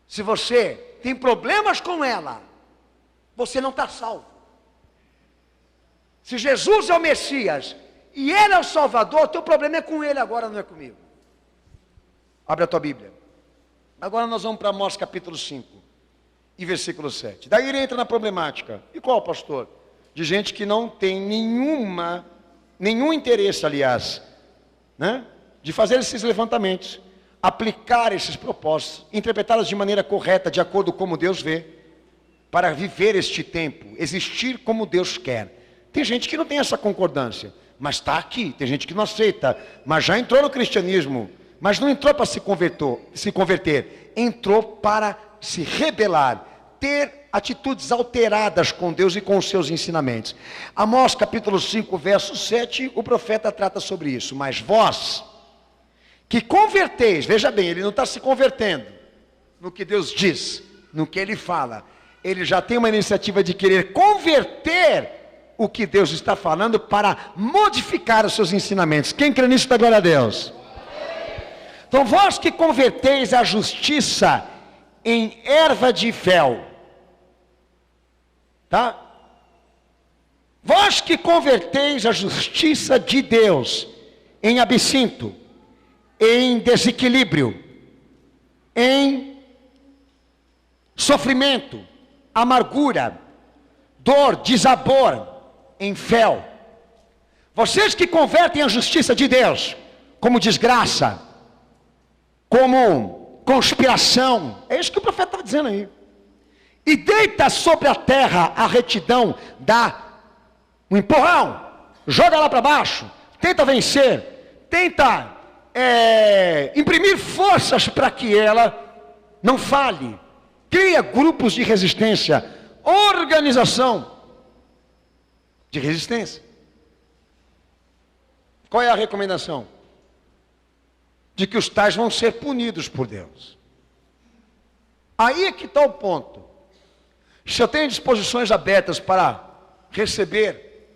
se você tem problemas com ela, você não está salvo. Se Jesus é o Messias e Ele é o Salvador, teu problema é com Ele agora, não é comigo. Abre a tua Bíblia. Agora nós vamos para Amós capítulo 5 e versículo 7. Daí ele entra na problemática. E qual, pastor? De gente que não tem nenhum interesse, aliás, né, de fazer esses levantamentos, aplicar esses propósitos, interpretá-los de maneira correta, de acordo com como Deus vê, para viver este tempo, existir como Deus quer. Tem gente que não tem essa concordância, mas está aqui. Tem gente que não aceita, mas já entrou no cristianismo, mas não entrou para se converter, entrou para se rebelar, ter atitudes alteradas com Deus e com os seus ensinamentos. Amós capítulo 5, verso 7, o profeta trata sobre isso. Mas vós, que converteis, veja bem, ele não está se convertendo no que Deus diz, no que ele fala. Ele já tem uma iniciativa de querer converter o que Deus está falando para modificar os seus ensinamentos. Quem crê nisso, dá glória a Deus. Então vós que converteis a justiça em erva de fel, tá? Vós que converteis a justiça de Deus em absinto, em desequilíbrio, em sofrimento, amargura, dor, desabor, em fel. Vocês que convertem a justiça de Deus como desgraça, como conspiração, é isso que o profeta estava dizendo aí. E deita sobre a terra a retidão, dá um empurrão, joga lá para baixo, tenta vencer, tenta imprimir forças para que ela não fale, cria grupos de resistência, organização de resistência. Qual é a recomendação? De que os tais vão ser punidos por Deus. Aí é que está o ponto. Se eu tenho disposições abertas para receber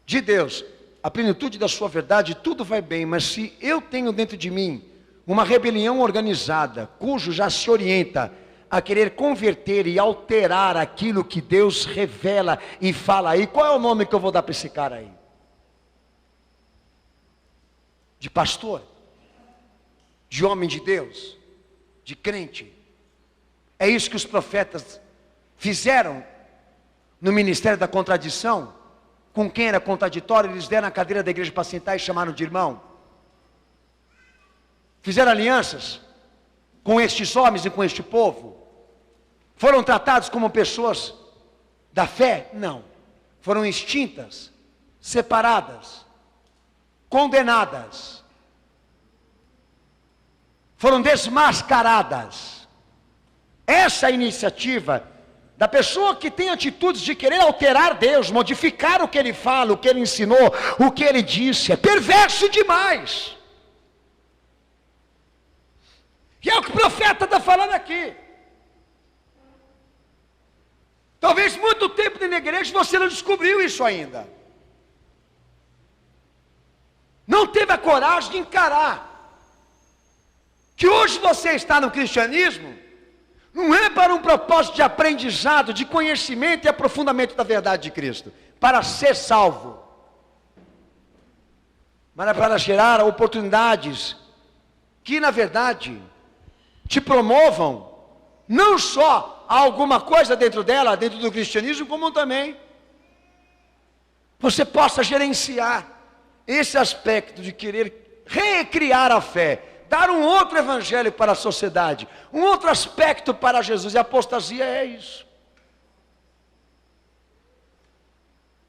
de Deus a plenitude da sua verdade, tudo vai bem. Mas se eu tenho dentro de mim uma rebelião organizada, cujo já se orienta a querer converter e alterar aquilo que Deus revela e fala aí, qual é o nome que eu vou dar para esse cara aí? De pastor? De homem de Deus? De crente? É isso que os profetas fizeram no ministério da contradição. Com quem era contraditório, eles deram a cadeira da igreja para sentar e chamaram de irmão. Fizeram alianças com estes homens e com este povo. Foram tratados como pessoas da fé? Não. Foram extintas, separadas, condenadas. Foram desmascaradas. Essa iniciativa da pessoa que tem atitudes de querer alterar Deus, modificar o que Ele fala, o que Ele ensinou, o que Ele disse, é perverso demais. E é o que o profeta está falando aqui. Talvez muito tempo na igreja você não descobriu isso ainda. Não teve a coragem de encarar que hoje você está no cristianismo Não é para um propósito de aprendizado, de conhecimento e aprofundamento da verdade de Cristo, para ser salvo, mas é para gerar oportunidades que, na verdade, te promovam não só a alguma coisa dentro dela, dentro do cristianismo, como também você possa gerenciar esse aspecto de querer recriar a fé, dar um outro evangelho para a sociedade, um outro aspecto para Jesus. E a apostasia é isso.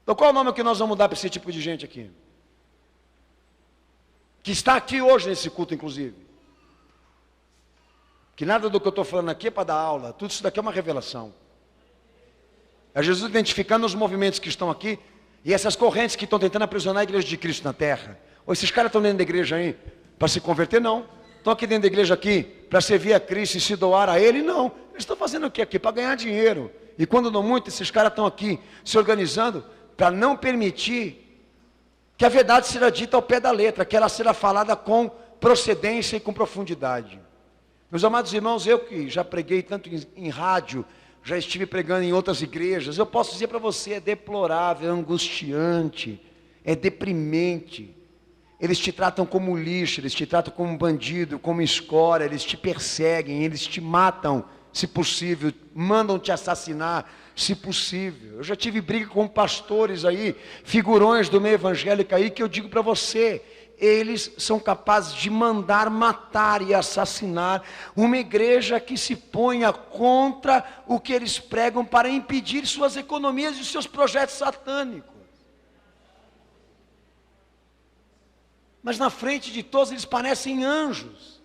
Então qual é o nome que nós vamos dar para esse tipo de gente aqui? Que está aqui hoje nesse culto, inclusive. Que nada do que eu estou falando aqui é para dar aula, tudo isso daqui é uma revelação. É Jesus identificando os movimentos que estão aqui e essas correntes que estão tentando aprisionar a igreja de Cristo na terra. Ou esses caras estão dentro da igreja aí para se converter? Não. Estão aqui dentro da igreja aqui para servir a Cristo e se doar a Ele? Não. Eles estão fazendo o que aqui? Para ganhar dinheiro. E quando não muito, esses caras estão aqui se organizando para não permitir que a verdade seja dita ao pé da letra, que ela será falada com procedência e com profundidade. Meus amados irmãos, eu que já preguei tanto em rádio, já estive pregando em outras igrejas, eu posso dizer para você, é deplorável, é angustiante, é deprimente. Eles te tratam como lixo, eles te tratam como bandido, como escória, eles te perseguem, eles te matam, se possível, mandam te assassinar, se possível. Eu já tive briga com pastores aí, figurões do meio evangélico aí, que eu digo para você, eles são capazes de mandar matar e assassinar uma igreja que se ponha contra o que eles pregam para impedir suas economias e seus projetos satânicos. Mas na frente de todos eles parecem anjos.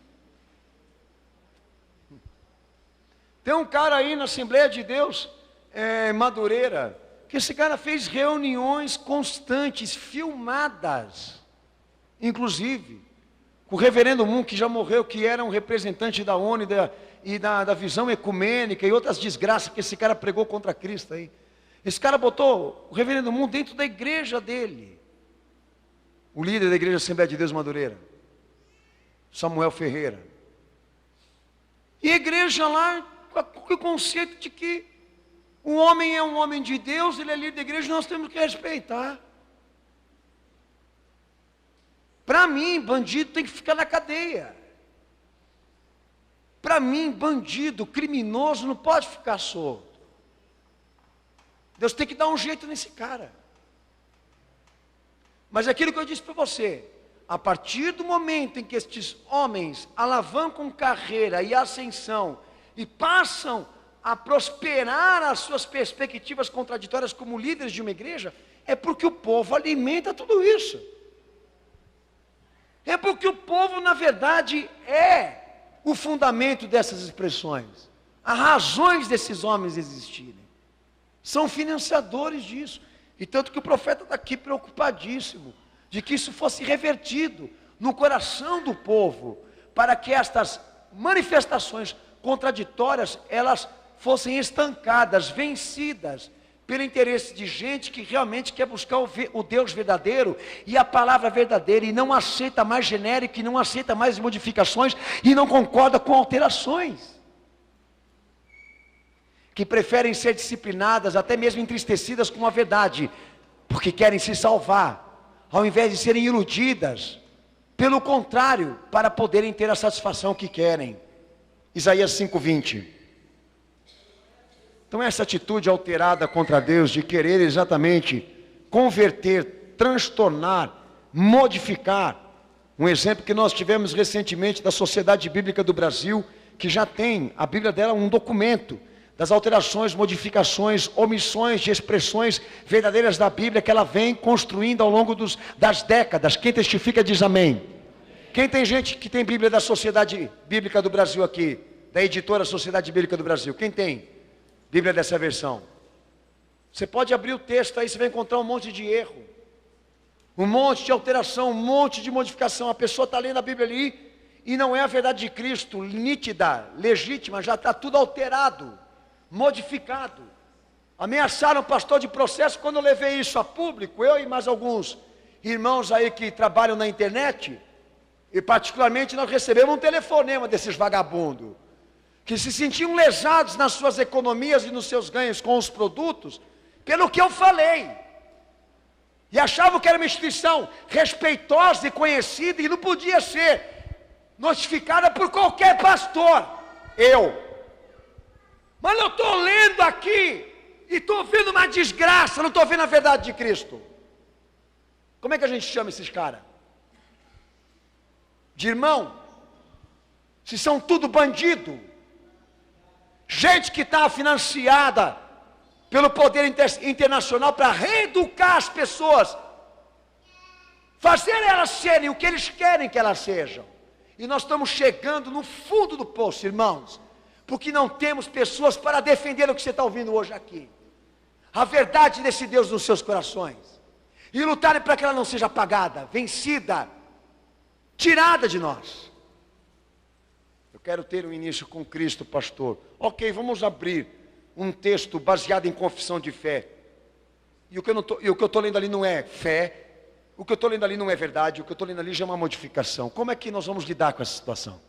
Tem um cara aí na Assembleia de Deus, Madureira, que esse cara fez reuniões constantes, filmadas, inclusive, com o reverendo Moon, que já morreu, que era um representante da ONU e da visão ecumênica e outras desgraças que esse cara pregou contra Cristo aí. Esse cara botou o reverendo Moon dentro da igreja dele. O líder da igreja Assembleia de Deus Madureira, Samuel Ferreira. E a igreja lá, com o conceito de que o homem é um homem de Deus, ele é líder da igreja, nós temos que respeitar. Para mim, bandido tem que ficar na cadeia. Para mim, bandido, criminoso, não pode ficar solto. Deus tem que dar um jeito nesse cara. Mas aquilo que eu disse para você, a partir do momento em que estes homens alavancam carreira e ascensão e passam a prosperar as suas perspectivas contraditórias como líderes de uma igreja, é porque o povo alimenta tudo isso. É porque o povo, na verdade, é o fundamento dessas expressões. As razões desses homens existirem. São financiadores disso. E tanto que o profeta está aqui preocupadíssimo de que isso fosse revertido no coração do povo, para que estas manifestações contraditórias, elas fossem estancadas, vencidas, pelo interesse de gente que realmente quer buscar o Deus verdadeiro, e a palavra verdadeira, e não aceita mais genérico, e não aceita mais modificações, e não concorda com alterações, que preferem ser disciplinadas, até mesmo entristecidas com a verdade, porque querem se salvar, ao invés de serem iludidas, pelo contrário, para poderem ter a satisfação que querem. Isaías 5:20. Então essa atitude alterada contra Deus, de querer exatamente converter, transtornar, modificar, um exemplo que nós tivemos recentemente da Sociedade Bíblica do Brasil, que já tem, a Bíblia dela, um documento, das alterações, modificações, omissões de expressões verdadeiras da Bíblia que ela vem construindo ao longo das décadas. Quem testifica diz amém. Quem tem gente que tem Bíblia da Sociedade Bíblica do Brasil aqui, da editora Sociedade Bíblica do Brasil? Quem tem Bíblia dessa versão? Você pode abrir o texto aí, você vai encontrar um monte de erro, um monte de alteração, um monte de modificação. A pessoa está lendo a Bíblia ali e não é a verdade de Cristo, nítida, legítima, já está tudo alterado, modificado. Ameaçaram o pastor de processo. Quando eu levei isso a público, eu e mais alguns irmãos aí que trabalham na internet, e particularmente nós recebemos um telefonema desses vagabundos, que se sentiam lesados nas suas economias e nos seus ganhos com os produtos, pelo que eu falei, e achavam que era uma instituição respeitosa e conhecida, e não podia ser notificada por qualquer pastor, mas eu estou lendo aqui, e estou vendo uma desgraça, não estou vendo a verdade de Cristo. Como é que a gente chama esses caras? De irmão? Se são tudo bandido, gente que está financiada pelo poder internacional para reeducar as pessoas, fazer elas serem o que eles querem que elas sejam. E nós estamos chegando no fundo do poço, irmãos, porque não temos pessoas para defender o que você está ouvindo hoje aqui, a verdade desse Deus nos seus corações, e lutarem para que ela não seja apagada, vencida, tirada de nós. Eu quero ter um início com Cristo, pastor. Ok, vamos abrir um texto baseado em confissão de fé. E o que eu estou lendo ali não é fé, o que eu estou lendo ali não é verdade, o que eu estou lendo ali já é uma modificação. Como é que nós vamos lidar com essa situação?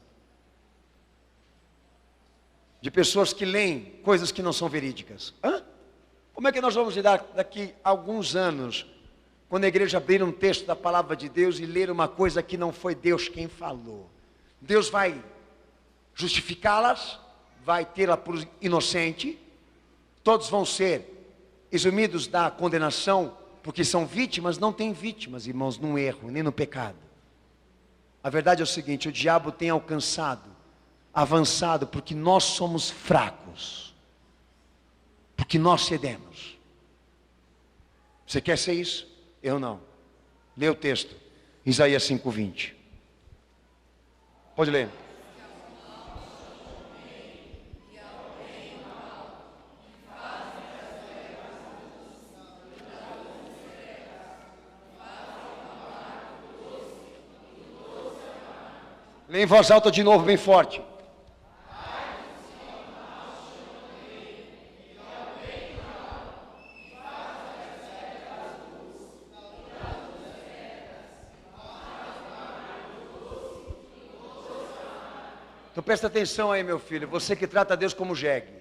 De pessoas que leem coisas que não são verídicas. Como é que nós vamos lidar daqui a alguns anos, quando a igreja abrir um texto da palavra de Deus e ler uma coisa que não foi Deus quem falou? Deus vai justificá-las, vai tê-la por inocente, todos vão ser eximidos da condenação, porque são vítimas. Não tem vítimas, irmãos, no erro, nem no pecado. A verdade é o seguinte: o diabo tem avançado, porque nós somos fracos, porque nós cedemos. Você quer ser isso? Eu não. Lê o texto, Isaías 5:20. Pode ler. Lê em voz alta de novo, bem forte. Então presta atenção aí, meu filho, você que trata Deus como jegue,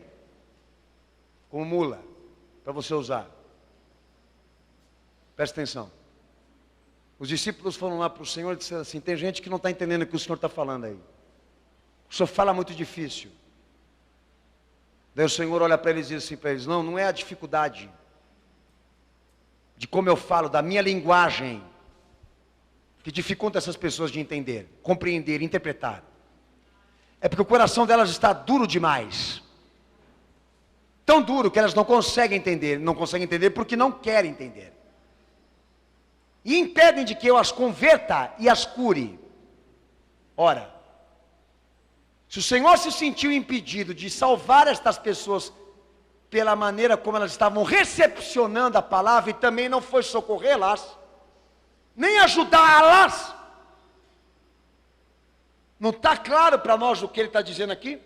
como mula, para você usar. Presta atenção. Os discípulos foram lá para o Senhor e disseram assim: tem gente que não está entendendo o que o Senhor está falando aí. O Senhor fala muito difícil. Daí o Senhor olha para eles e diz assim para eles: não é a dificuldade de como eu falo, da minha linguagem, que dificulta essas pessoas de entender, compreender, interpretar. É porque o coração delas está duro demais. Tão duro que elas não conseguem entender porque não querem entender. E impedem de que eu as converta e as cure. Ora, se o Senhor se sentiu impedido de salvar estas pessoas pela maneira como elas estavam recepcionando a palavra, e também não foi socorrê-las, nem ajudá-las, não está claro para nós o que ele está dizendo aqui?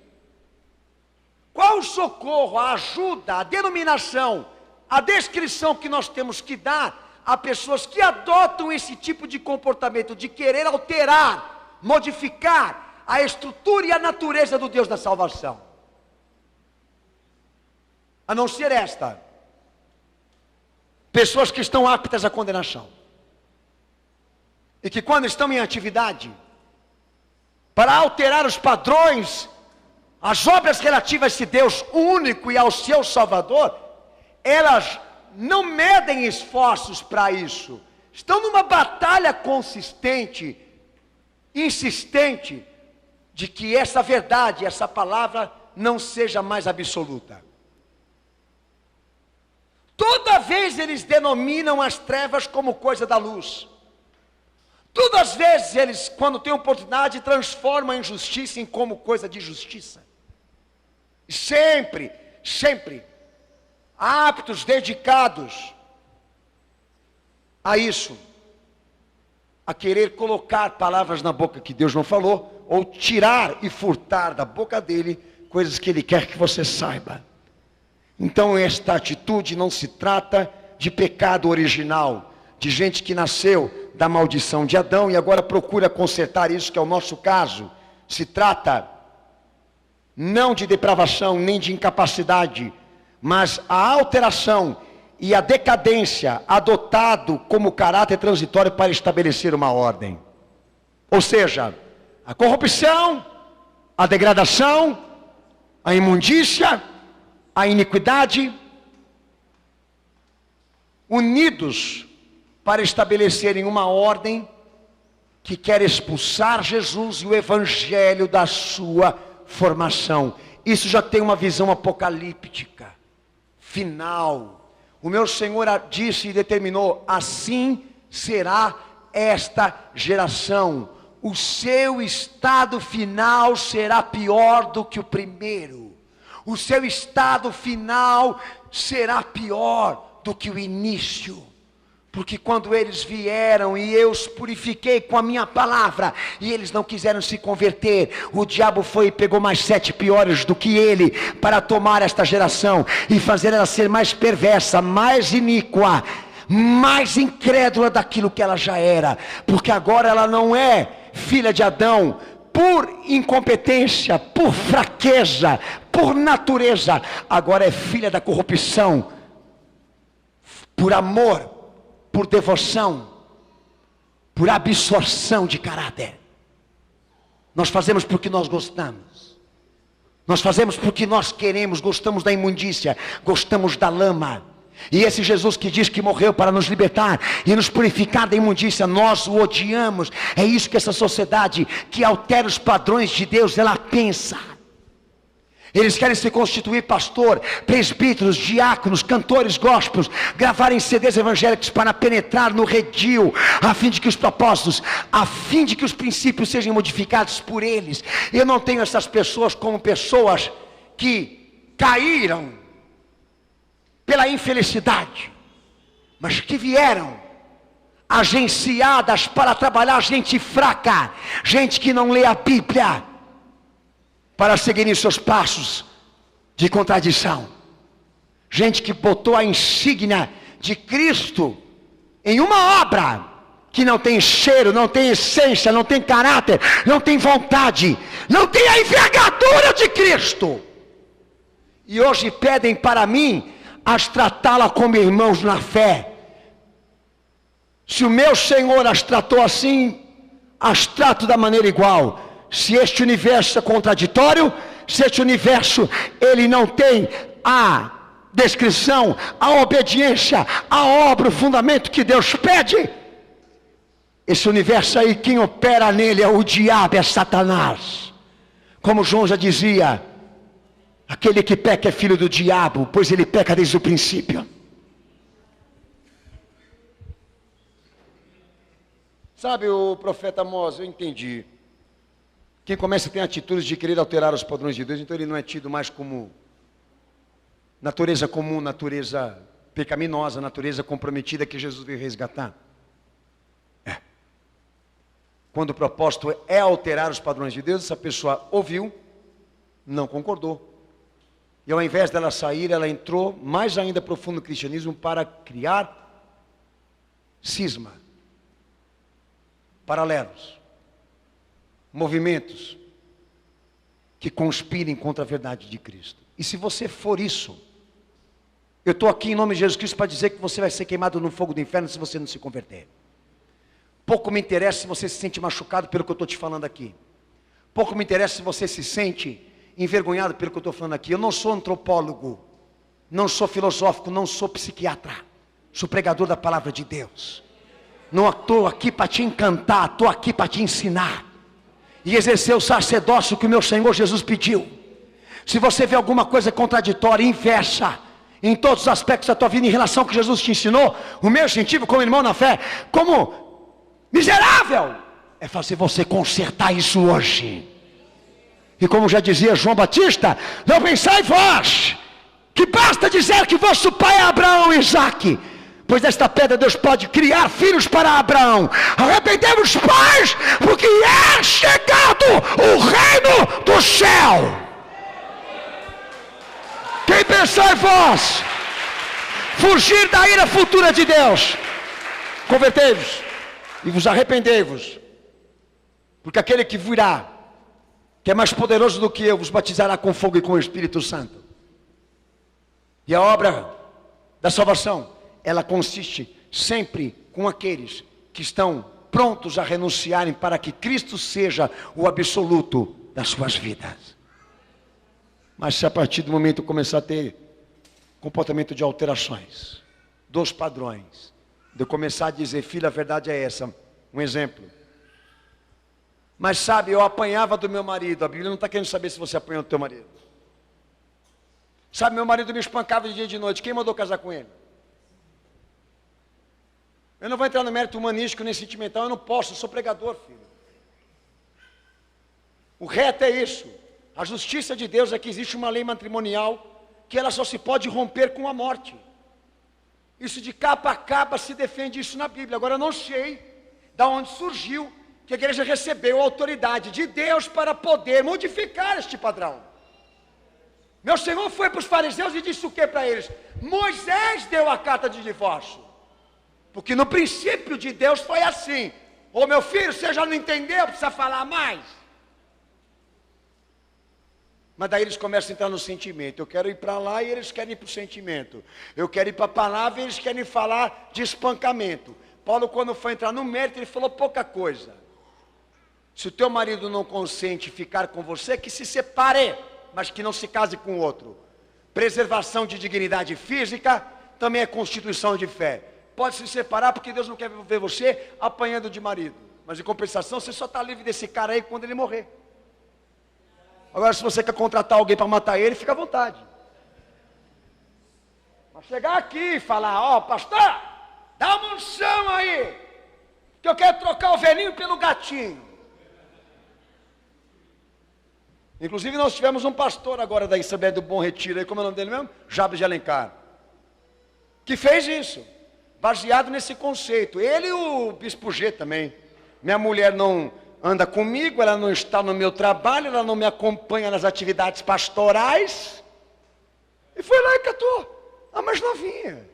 Qual o socorro, a ajuda, a denominação, a descrição que nós temos que dar a pessoas que adotam esse tipo de comportamento, de querer alterar, modificar a estrutura e a natureza do Deus da salvação? A não ser esta: pessoas que estão aptas à condenação, e que quando estão em atividade, para alterar os padrões, as obras relativas a esse Deus único e ao seu Salvador, elas não medem esforços para isso. Estão numa batalha consistente, insistente, de que essa verdade, essa palavra não seja mais absoluta. Toda vez eles denominam as trevas como coisa da luz. Todas as vezes eles, quando têm oportunidade, transformam a injustiça em como coisa de justiça. Sempre, sempre aptos, dedicados a isso, a querer colocar palavras na boca que Deus não falou, ou tirar e furtar da boca dele coisas que ele quer que você saiba. Então esta atitude não se trata de pecado original, de gente que nasceu da maldição de Adão e agora procura consertar isso, que é o nosso caso. Se trata não de depravação, nem de incapacidade, mas a alteração e a decadência adotado como caráter transitório para estabelecer uma ordem. Ou seja, a corrupção, a degradação, a imundícia, a iniquidade, unidos para estabelecerem uma ordem que quer expulsar Jesus e o evangelho da sua formação. Isso já tem uma visão apocalíptica, final. O meu Senhor disse e determinou: assim será esta geração. O seu estado final será pior do que o primeiro. O seu estado final será pior do que o início. Porque quando eles vieram e eu os purifiquei com a minha palavra, e eles não quiseram se converter, o diabo foi e pegou mais 7 piores do que ele, para tomar esta geração, e fazer ela ser mais perversa, mais iníqua, mais incrédula daquilo que ela já era. Porque agora ela não é filha de Adão, por incompetência, por fraqueza, por natureza. Agora é filha da corrupção, por amor, por devoção, por absorção de caráter. Nós fazemos porque nós gostamos. Nós fazemos porque nós queremos, gostamos da imundícia, gostamos da lama. E esse Jesus que diz que morreu para nos libertar e nos purificar da imundícia, nós o odiamos. É isso que essa sociedade que altera os padrões de Deus, ela pensa. Eles querem se constituir pastor, presbíteros, diáconos, cantores gospels, gravarem CDs evangélicos para penetrar no redil, a fim de que os propósitos, a fim de que os princípios sejam modificados por eles. Eu não tenho essas pessoas como pessoas que caíram pela infelicidade, mas que vieram agenciadas para trabalhar gente fraca, gente que não lê a Bíblia, para seguirem seus passos de contradição. Gente que botou a insígnia de Cristo em uma obra que não tem cheiro, não tem essência, não tem caráter, não tem vontade, não tem a envergadura de Cristo. E hoje pedem para mim as tratá-la como irmãos na fé. Se o meu Senhor as tratou assim, as trato da maneira igual. Se este universo é contraditório, se este universo ele não tem a descrição, a obediência, a obra, o fundamento que Deus pede, esse universo aí, quem opera nele é o diabo, é Satanás. Como João já dizia, aquele que peca é filho do diabo, pois ele peca desde o princípio. Sabe, o profeta Amós, eu entendi. Quem começa a ter atitudes de querer alterar os padrões de Deus, então ele não é tido mais como natureza comum, natureza pecaminosa, natureza comprometida que Jesus veio resgatar. Quando o propósito é alterar os padrões de Deus, essa pessoa ouviu, não concordou. E ao invés dela sair, ela entrou mais ainda profundo no cristianismo para criar cisma, paralelos, movimentos que conspirem contra a verdade de Cristo. E se você for isso, eu estou aqui em nome de Jesus Cristo para dizer que você vai ser queimado no fogo do inferno se você não se converter. Pouco me interessa se você se sente machucado pelo que eu estou te falando aqui. Pouco me interessa se você se sente envergonhado pelo que eu estou falando aqui. Eu não sou antropólogo, não sou filosófico, não sou psiquiatra. Sou pregador da palavra de Deus. Não estou aqui para te encantar, estou aqui para te ensinar e exercer o sacerdócio que o meu Senhor Jesus pediu. Se você vê alguma coisa contraditória, inversa em todos os aspectos da tua vida em relação ao que Jesus te ensinou, o meu incentivo como irmão na fé, como miserável, é fazer você consertar isso hoje. E como já dizia João Batista, não pensai vós, que basta dizer que vosso pai é Abraão e Isaque, pois desta pedra Deus pode criar filhos para Abraão. Arrependemos, pais, porque é chegado o reino do céu. Quem pensar em vós fugir da ira futura de Deus, convertei-vos e vos arrependei-vos, porque aquele que virá, que é mais poderoso do que eu, vos batizará com fogo e com o Espírito Santo. E a obra da salvação, ela consiste sempre com aqueles que estão prontos a renunciarem para que Cristo seja o absoluto das suas vidas. Mas se a partir do momento começar a ter comportamento de alterações, dos padrões, de eu começar a dizer, filho, a verdade é essa, um exemplo. Mas sabe, eu apanhava do meu marido, a Bíblia não está querendo saber se você apanhou do teu marido. Sabe, meu marido me espancava de dia e de noite, quem mandou casar com ele? Eu não vou entrar no mérito humanístico nem sentimental, eu não posso, eu sou pregador, filho. O reto é isso. A justiça de Deus é que existe uma lei matrimonial que ela só se pode romper com a morte. Isso de capa a capa se defende isso na Bíblia. Agora eu não sei da onde surgiu que a igreja recebeu a autoridade de Deus para poder modificar este padrão. Meu Senhor foi para os fariseus e disse o que para eles? Moisés deu a carta de divórcio. Porque no princípio de Deus foi assim. Ô meu filho, você já não entendeu? Precisa falar mais. Mas daí eles começam a entrar no sentimento. Eu quero ir para lá e eles querem ir para o sentimento. Eu quero ir para a palavra e eles querem falar de espancamento. Paulo, quando foi entrar no mérito, ele falou pouca coisa. Se o teu marido não consente ficar com você, que se separe, mas que não se case com outro. Preservação de dignidade física também é constituição de fé. Pode se separar porque Deus não quer ver você apanhando de marido. Mas em compensação, você só está livre desse cara aí quando ele morrer. Agora, se você quer contratar alguém para matar ele, fica à vontade. Mas chegar aqui e falar, ó, pastor, dá uma unção aí, que eu quero trocar o velhinho pelo gatinho. Inclusive, nós tivemos um pastor agora da Assembleia do Bom Retiro, aí, como é o nome dele mesmo? Jabes de Alencar, que fez isso, baseado nesse conceito. Ele e o Bispo G também. Minha mulher não anda comigo, ela não está no meu trabalho, ela não me acompanha nas atividades pastorais. E foi lá e catou a mais novinha.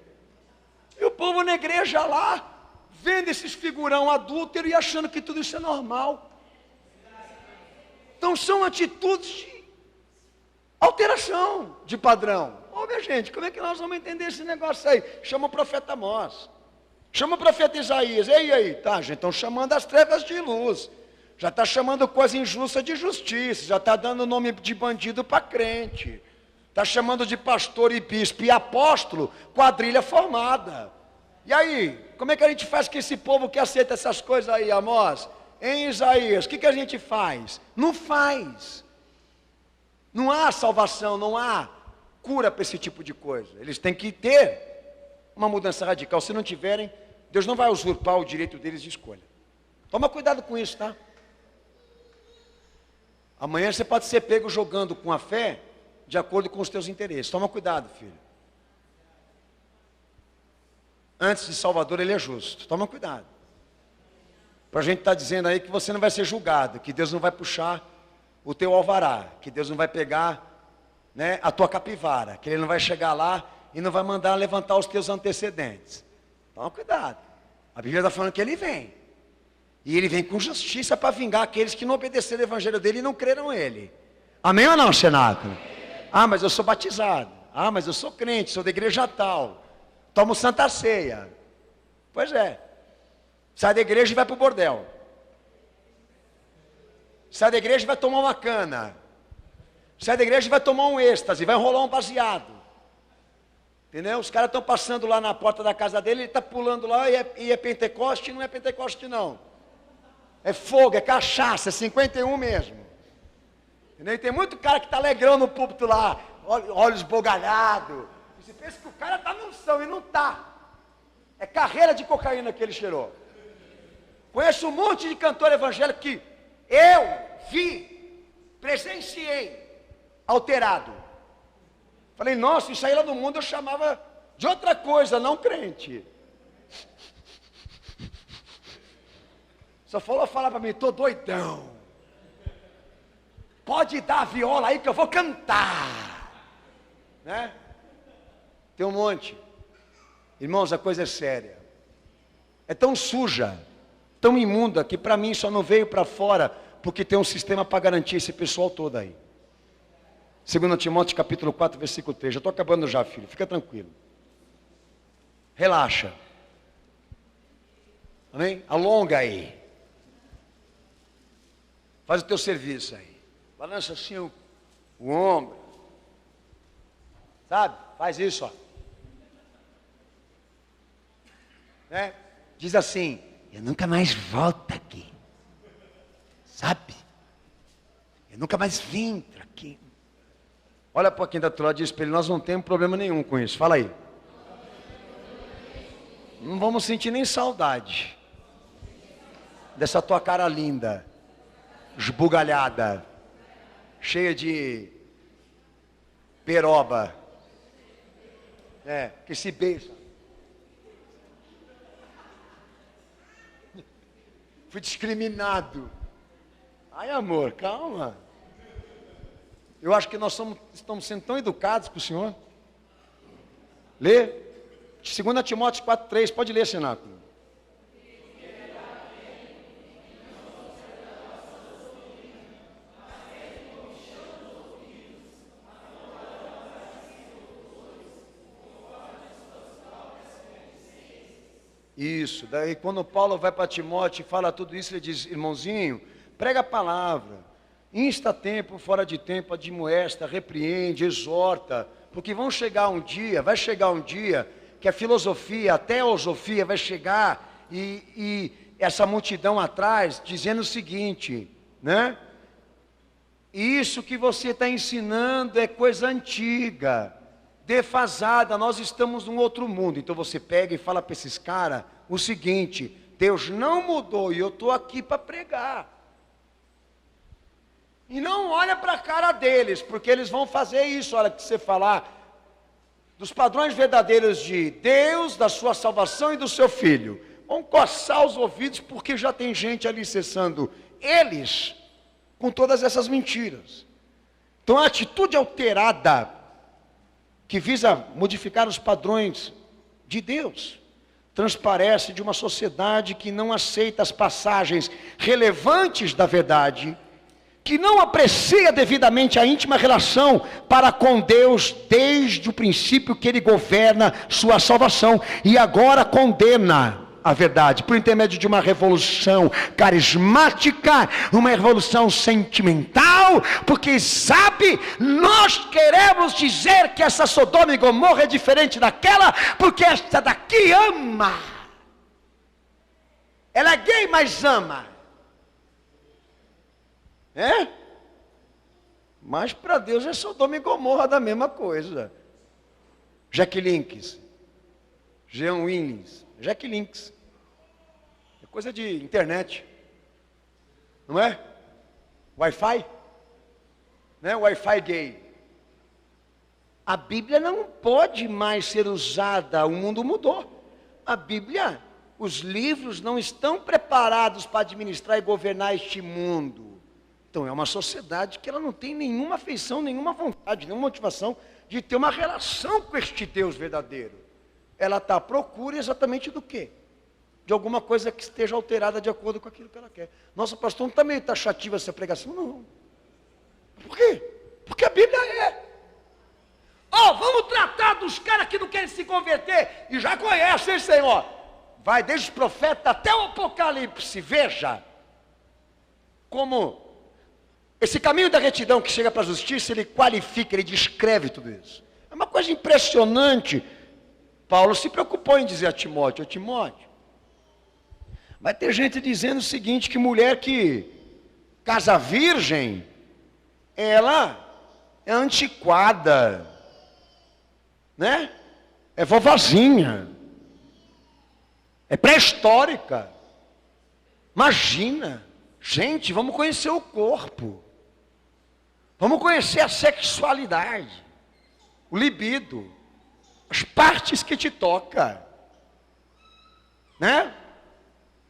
E o povo na igreja lá, vendo esses figurão adúltero e achando que tudo isso é normal. Então são atitudes de alteração de padrão. Ô minha gente, como é que nós vamos entender esse negócio aí? Chama o profeta Amós, chama o profeta Isaías. E aí, tá, gente, estão chamando as trevas de luz. Já está chamando coisa injusta de justiça, já está dando nome de bandido para crente, está chamando de pastor e bispo e apóstolo, quadrilha formada. E aí, como é que a gente faz com esse povo que aceita essas coisas aí, Amós? Em Isaías, o que a gente faz? Não faz. Não há salvação, não há cura para esse tipo de coisa. Eles têm que ter uma mudança radical. Se não tiverem, Deus não vai usurpar o direito deles de escolha. Toma cuidado com isso, tá? Amanhã você pode ser pego jogando com a fé de acordo com os teus interesses. Toma cuidado, filho. Antes de Salvador, ele é justo. Toma cuidado. Para a gente estar dizendo aí que você não vai ser julgado, que Deus não vai puxar o teu alvará, que Deus não vai pegar, né, a tua capivara, que Ele não vai chegar lá e não vai mandar levantar os teus antecedentes. Toma cuidado. A Bíblia está falando que Ele vem. E Ele vem com justiça para vingar aqueles que não obedeceram o evangelho dEle e não creram nele. Amém ou não, cenáculo? Ah, mas eu sou batizado. Ah, mas eu sou crente, sou da igreja tal. Tomo Santa Ceia. Pois é. Sai da igreja e vai para o bordel. Sai da igreja e vai tomar uma cana. Sai da igreja e vai tomar um êxtase, vai enrolar um baseado. Entendeu? Os caras estão passando lá na porta da casa dele, ele está pulando lá e é Pentecoste, e não é Pentecoste não. É fogo, é cachaça, é 51 mesmo. Entendeu? E tem muito cara que está alegrão no púlpito lá, olhos bogalhados. Você pensa que o cara está no unção e não está. É carreira de cocaína que ele cheirou. Conheço um monte de cantor evangélico que eu vi, presenciei, alterado. Falei, nossa, isso aí lá do mundo eu chamava de outra coisa, não crente. Só falou falar para mim, tô doidão. Pode dar a viola aí que eu vou cantar. Né? Tem um monte. Irmãos, a coisa é séria. É tão suja, tão imunda, que para mim só não veio para fora porque tem um sistema para garantir esse pessoal todo aí. 2 Timóteo capítulo 4, versículo 3. Já estou acabando já, filho, fica tranquilo. Relaxa. Amém? Alonga aí. Faz o teu serviço aí. Balança assim o ombro. Sabe? Faz isso, ó. Né? Diz assim: eu nunca mais volto aqui. Sabe? Eu nunca mais vim aqui. Olha para quem está do lado e diz para ele: nós não temos problema nenhum com isso. Fala aí. Não vamos sentir nem saudade dessa tua cara linda, esbugalhada, cheia de peroba. Que se beija. Fui discriminado. Ai, amor, calma. Eu acho que nós estamos sendo tão educados com o Senhor. Lê 2 Timóteo 4,3, pode ler, cenáculo. Isso, daí quando Paulo vai para Timóteo e fala tudo isso, ele diz: irmãozinho, prega a palavra, insta a tempo, fora de tempo, admoesta, repreende, exorta, porque vai chegar um dia que a filosofia, a teosofia vai chegar e essa multidão atrás dizendo o seguinte, né? Isso que você está ensinando é coisa antiga, defasada, nós estamos num outro mundo. Então você pega e fala para esses caras o seguinte: Deus não mudou e eu estou aqui para pregar. E não olha para a cara deles, porque eles vão fazer isso. Olha, que você falar dos padrões verdadeiros de Deus, da sua salvação e do seu Filho, vão coçar os ouvidos, porque já tem gente alicerçando eles com todas essas mentiras. Então a atitude alterada, que visa modificar os padrões de Deus, transparece de uma sociedade que não aceita as passagens relevantes da verdade, que não aprecia devidamente a íntima relação para com Deus desde o princípio que Ele governa sua salvação, e agora condena a verdade por intermédio de uma revolução carismática, uma revolução sentimental, porque sabe, nós queremos dizer que essa Sodoma e Gomorra é diferente daquela, porque esta daqui ama, ela é gay, mas ama, mas para Deus é Sodoma e Gomorra da mesma coisa. Jack Links, Jean Willings, Jack Links, é coisa de internet, não é? Wi-Fi, né? Wi-Fi gay. A Bíblia não pode mais ser usada, o mundo mudou. A Bíblia, os livros não estão preparados para administrar e governar este mundo. Então é uma sociedade que ela não tem nenhuma afeição, nenhuma vontade, nenhuma motivação de ter uma relação com este Deus verdadeiro. Ela está à procura exatamente do quê? De alguma coisa que esteja alterada de acordo com aquilo que ela quer. Nossa, pastor, não está meio taxativa essa pregação? Não. Por quê? Porque a Bíblia é. Vamos tratar dos caras que não querem se converter e já conhecem, Senhor. Vai desde os profetas até o Apocalipse. Veja como esse caminho da retidão que chega para a justiça, ele qualifica, ele descreve tudo isso. É uma coisa impressionante. Paulo se preocupou em dizer a Timóteo: Timóteo, vai ter gente dizendo o seguinte, que mulher que casa virgem, ela é antiquada, né? É vovozinha, é pré-histórica. Imagina, gente, vamos conhecer o corpo. Vamos conhecer a sexualidade, o libido, as partes que te tocam, né?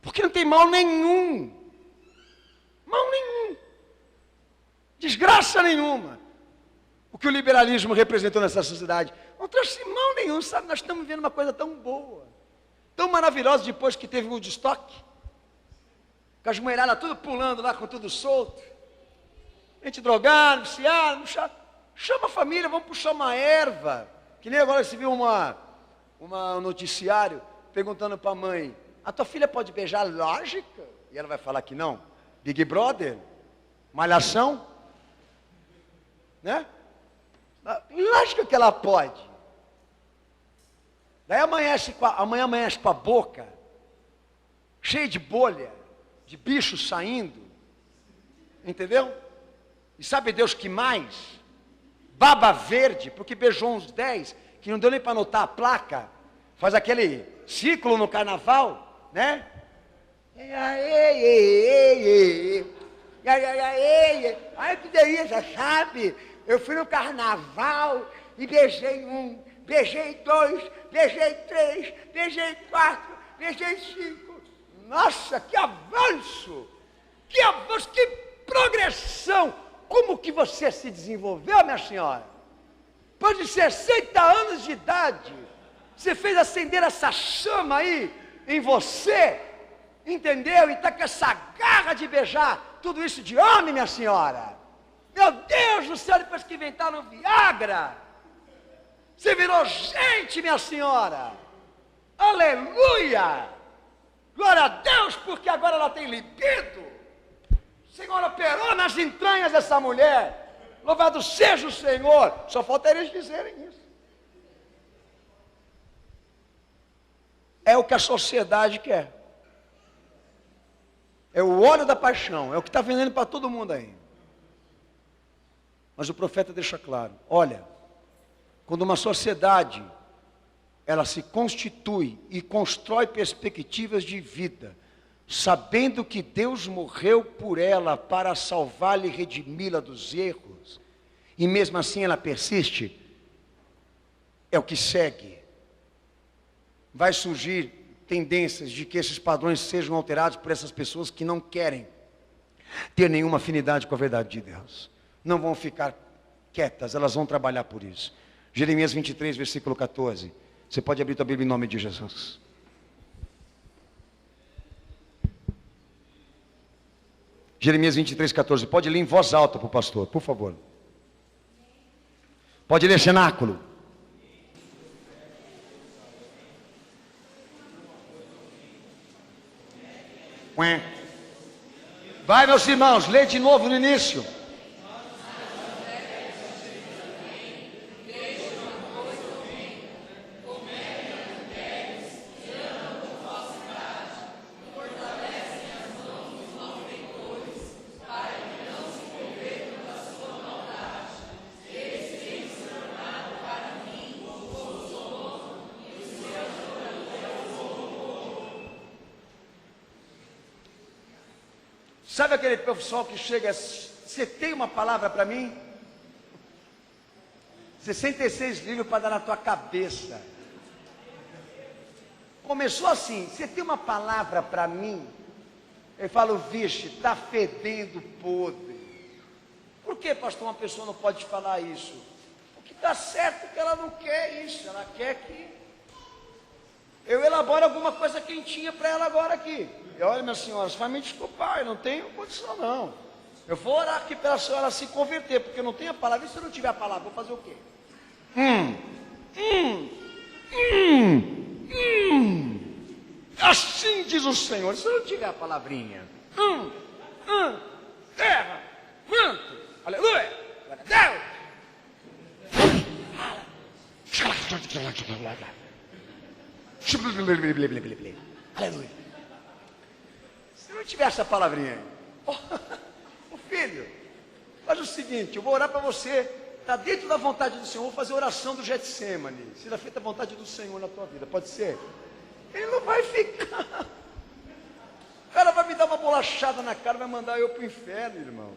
Porque não tem mal nenhum, desgraça nenhuma, o que o liberalismo representou nessa sociedade. Não trouxe mal nenhum, sabe? Nós estamos vendo uma coisa tão boa, tão maravilhosa, depois que teve o Woodstock. com as mulheradas tudo pulando lá, com tudo solto. Gente drogada, viciada, chama a família, vamos puxar uma erva. Que nem agora se viu um noticiário perguntando para a mãe: a tua filha pode beijar? Lógica. E ela vai falar que não. Big Brother? Malhação? Né? Lógico que ela pode. Daí amanhã amanhece com a boca cheia de bolha, de bicho saindo. Entendeu? E sabe Deus que mais? Baba verde, porque beijou uns 10, que não deu nem para anotar a placa. Faz aquele ciclo no carnaval, né? Ai, que delícia, sabe? Eu fui no carnaval e beijei um, beijei dois, beijei três, beijei quatro, beijei cinco. Nossa, que avanço! Que avanço, que progressão! Como que você se desenvolveu, minha senhora? Depois de 60 anos de idade, você fez acender essa chama aí em você, entendeu? E está com essa garra de beijar tudo isso de homem, minha senhora. Meu Deus do céu, depois que inventaram o Viagra, você virou gente, minha senhora. Aleluia! Glória a Deus, porque agora ela tem libido. O Senhor operou nas entranhas dessa mulher. Louvado seja o Senhor. Só falta eles dizerem isso. É o que a sociedade quer. É o óleo da paixão. É o que está vendendo para todo mundo aí. Mas o profeta deixa claro. Olha, quando uma sociedade ela se constitui e constrói perspectivas de vida, sabendo que Deus morreu por ela para salvá-la e redimi-la dos erros, e mesmo assim ela persiste, é o que segue. Vai surgir tendências de que esses padrões sejam alterados por essas pessoas que não querem ter nenhuma afinidade com a verdade de Deus. Não vão ficar quietas, elas vão trabalhar por isso. Jeremias 23, versículo 14. Você pode abrir tua Bíblia em nome de Jesus. Jeremias 23, 14. Pode ler em voz alta para o pastor, por favor. Pode ler cenáculo. Vai, meus irmãos, lê de novo no início. Sabe aquele pessoal que chega, você tem uma palavra para mim? 66 livros para dar na tua cabeça. Começou assim, você tem uma palavra para mim? Eu falo, vixe, está fedendo podre. Por que, pastor, uma pessoa não pode falar isso? Porque está certo que ela não quer isso, ela quer que eu elabore alguma coisa quentinha para ela agora aqui. E olha, minha senhora, você vai me desculpar, eu não tenho condição não. Eu vou orar aqui para a senhora se converter, porque eu não tenho a palavra. E se eu não tiver a palavra, vou fazer o quê? Assim diz o Senhor, se eu não tiver a palavrinha. Terra, manto, aleluia, glória a Deus. Aleluia. Se não tiver essa palavrinha aí, o filho, faz o seguinte, eu vou orar para você, está dentro da vontade do Senhor, vou fazer a oração do Getsemane, seja feita a vontade do Senhor na tua vida, pode ser? Ele não vai ficar, o cara vai me dar uma bolachada na cara, vai mandar eu para o inferno, irmão.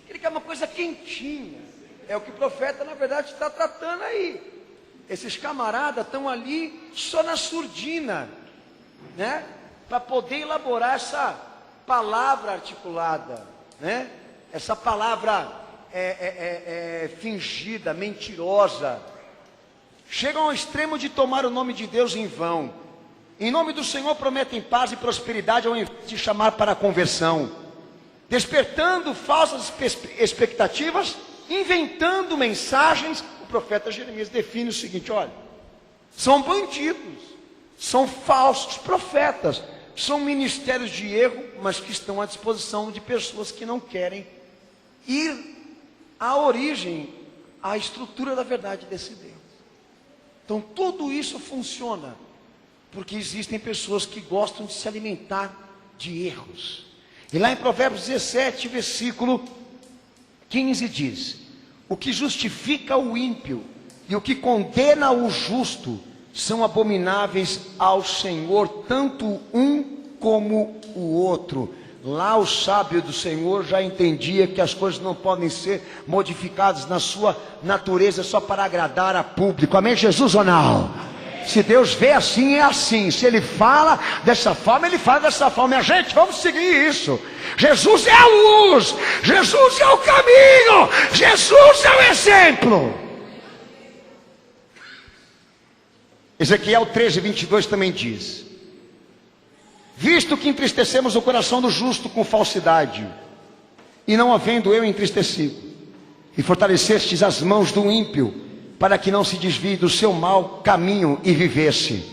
Ele quer uma coisa quentinha, é o que o profeta na verdade está tratando aí. Esses camaradas estão ali só na surdina, né? Para poder elaborar essa palavra articulada, né? Essa palavra fingida, mentirosa. Chegam ao extremo de tomar o nome de Deus em vão. Em nome do Senhor prometem paz e prosperidade ao invés de chamar para a conversão, despertando falsas expectativas, inventando mensagens. O profeta Jeremias define o seguinte: olha, são bandidos, são falsos profetas, são ministérios de erro, mas que estão à disposição de pessoas que não querem ir à origem, à estrutura da verdade desse Deus. Então tudo isso funciona porque existem pessoas que gostam de se alimentar de erros. E lá em Provérbios 17, versículo 15 diz: o que justifica o ímpio e o que condena o justo são abomináveis ao Senhor, tanto um como o outro. Lá o sábio do Senhor já entendia que as coisas não podem ser modificadas na sua natureza só para agradar a público. Amém, Jesus, ou não? Se Deus vê assim, é assim. Se Ele fala dessa forma, Ele fala dessa forma. Minha gente, vamos seguir isso. Jesus é a luz, Jesus é o caminho, Jesus é o exemplo. Ezequiel 13, 22 também diz: visto que entristecemos o coração do justo com falsidade, e não havendo eu entristecido, e fortalecestes as mãos do ímpio, para que não se desvie do seu mau caminho e vivesse.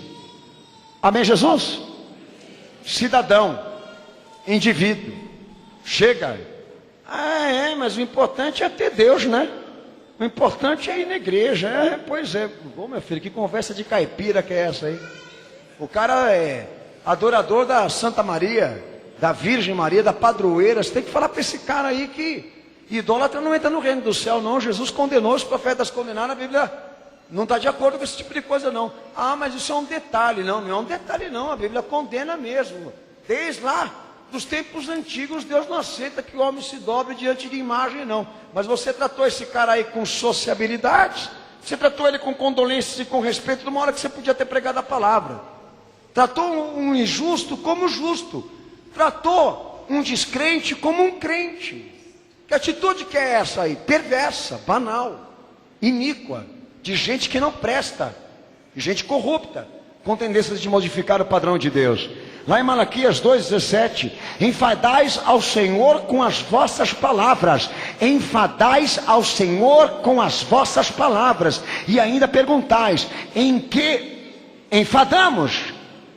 Amém, Jesus? Cidadão, indivíduo, chega, mas o importante é ter Deus, né? O importante é ir na igreja. Pois é. Ô, meu filho, que conversa de caipira que é essa aí? O cara é adorador da Santa Maria, da Virgem Maria, da padroeira. Você tem que falar para esse cara aí que idólatra não entra no reino do céu, não. Jesus condenou, os profetas condenaram, a Bíblia não está de acordo com esse tipo de coisa, não. Mas isso é um detalhe. Não é um detalhe, não. A Bíblia condena mesmo. Desde lá dos tempos antigos, Deus não aceita que o homem se dobre diante de imagem, não. Mas você tratou esse cara aí com sociabilidade, você tratou ele com condolências e com respeito, numa hora que você podia ter pregado a palavra. Tratou um injusto como justo, tratou um descrente como um crente. Que atitude que é essa aí? Perversa, banal, iníqua, de gente que não presta, de gente corrupta, com tendências de modificar o padrão de Deus. Lá em Malaquias 2,17: enfadais ao Senhor com as vossas palavras, enfadais ao Senhor com as vossas palavras, e ainda perguntais: em que enfadamos?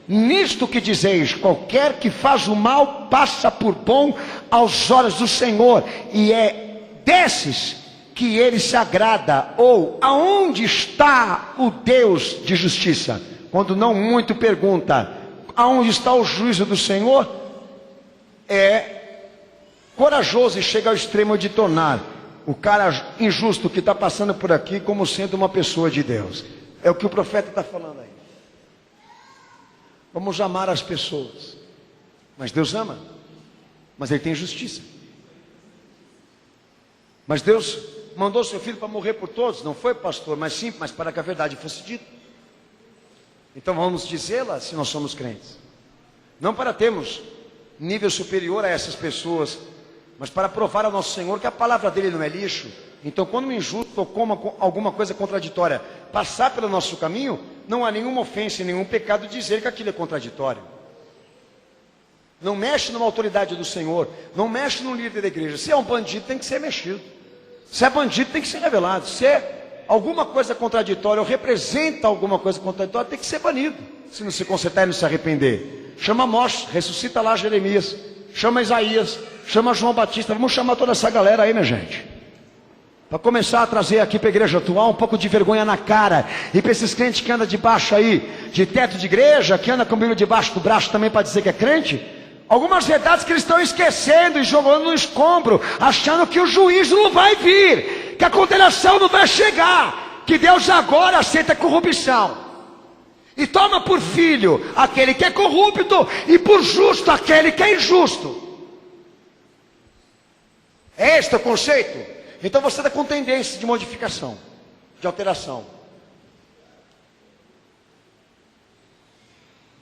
Nisto que dizeis: qualquer que faz o mal passa por bom aos olhos do Senhor, e é desses que Ele se agrada. Ou aonde está o Deus de justiça? Quando não muito pergunta aonde está o juízo do Senhor, é corajoso e chega ao extremo de tornar o cara injusto que está passando por aqui como sendo uma pessoa de Deus. É o que o profeta está falando aí. Vamos amar as pessoas, mas Deus ama, mas Ele tem justiça. Mas Deus mandou seu filho para morrer por todos, não foi, pastor? Mas sim, mas para que a verdade fosse dita. Então vamos dizê-la se nós somos crentes, não para termos nível superior a essas pessoas, mas para provar ao nosso Senhor que a palavra dele não é lixo. Então quando um injusto ou como alguma coisa contraditória passar pelo nosso caminho, não há nenhuma ofensa e nenhum pecado dizer que aquilo é contraditório. Não mexe numa autoridade do Senhor, não mexe num líder da igreja. Se é um bandido, tem que ser mexido. Se é bandido, tem que ser revelado. Se é alguma coisa contraditória ou representa alguma coisa contraditória, tem que ser banido, se não se consertar e não se arrepender. Chama Amós, ressuscita lá Jeremias, chama Isaías, chama João Batista. Vamos chamar toda essa galera aí, minha gente, para começar a trazer aqui para a igreja atual um pouco de vergonha na cara. E para esses crentes que andam debaixo aí de teto de igreja, que andam com o Bíblia debaixo do braço também para dizer que é crente, algumas verdades que eles estão esquecendo e jogando no escombro, achando que o juízo não vai vir, que a condenação não vai chegar, que Deus agora aceita a corrupção e toma por filho aquele que é corrupto e por justo aquele que é injusto. É este o conceito? Então você está com tendência de modificação, de alteração.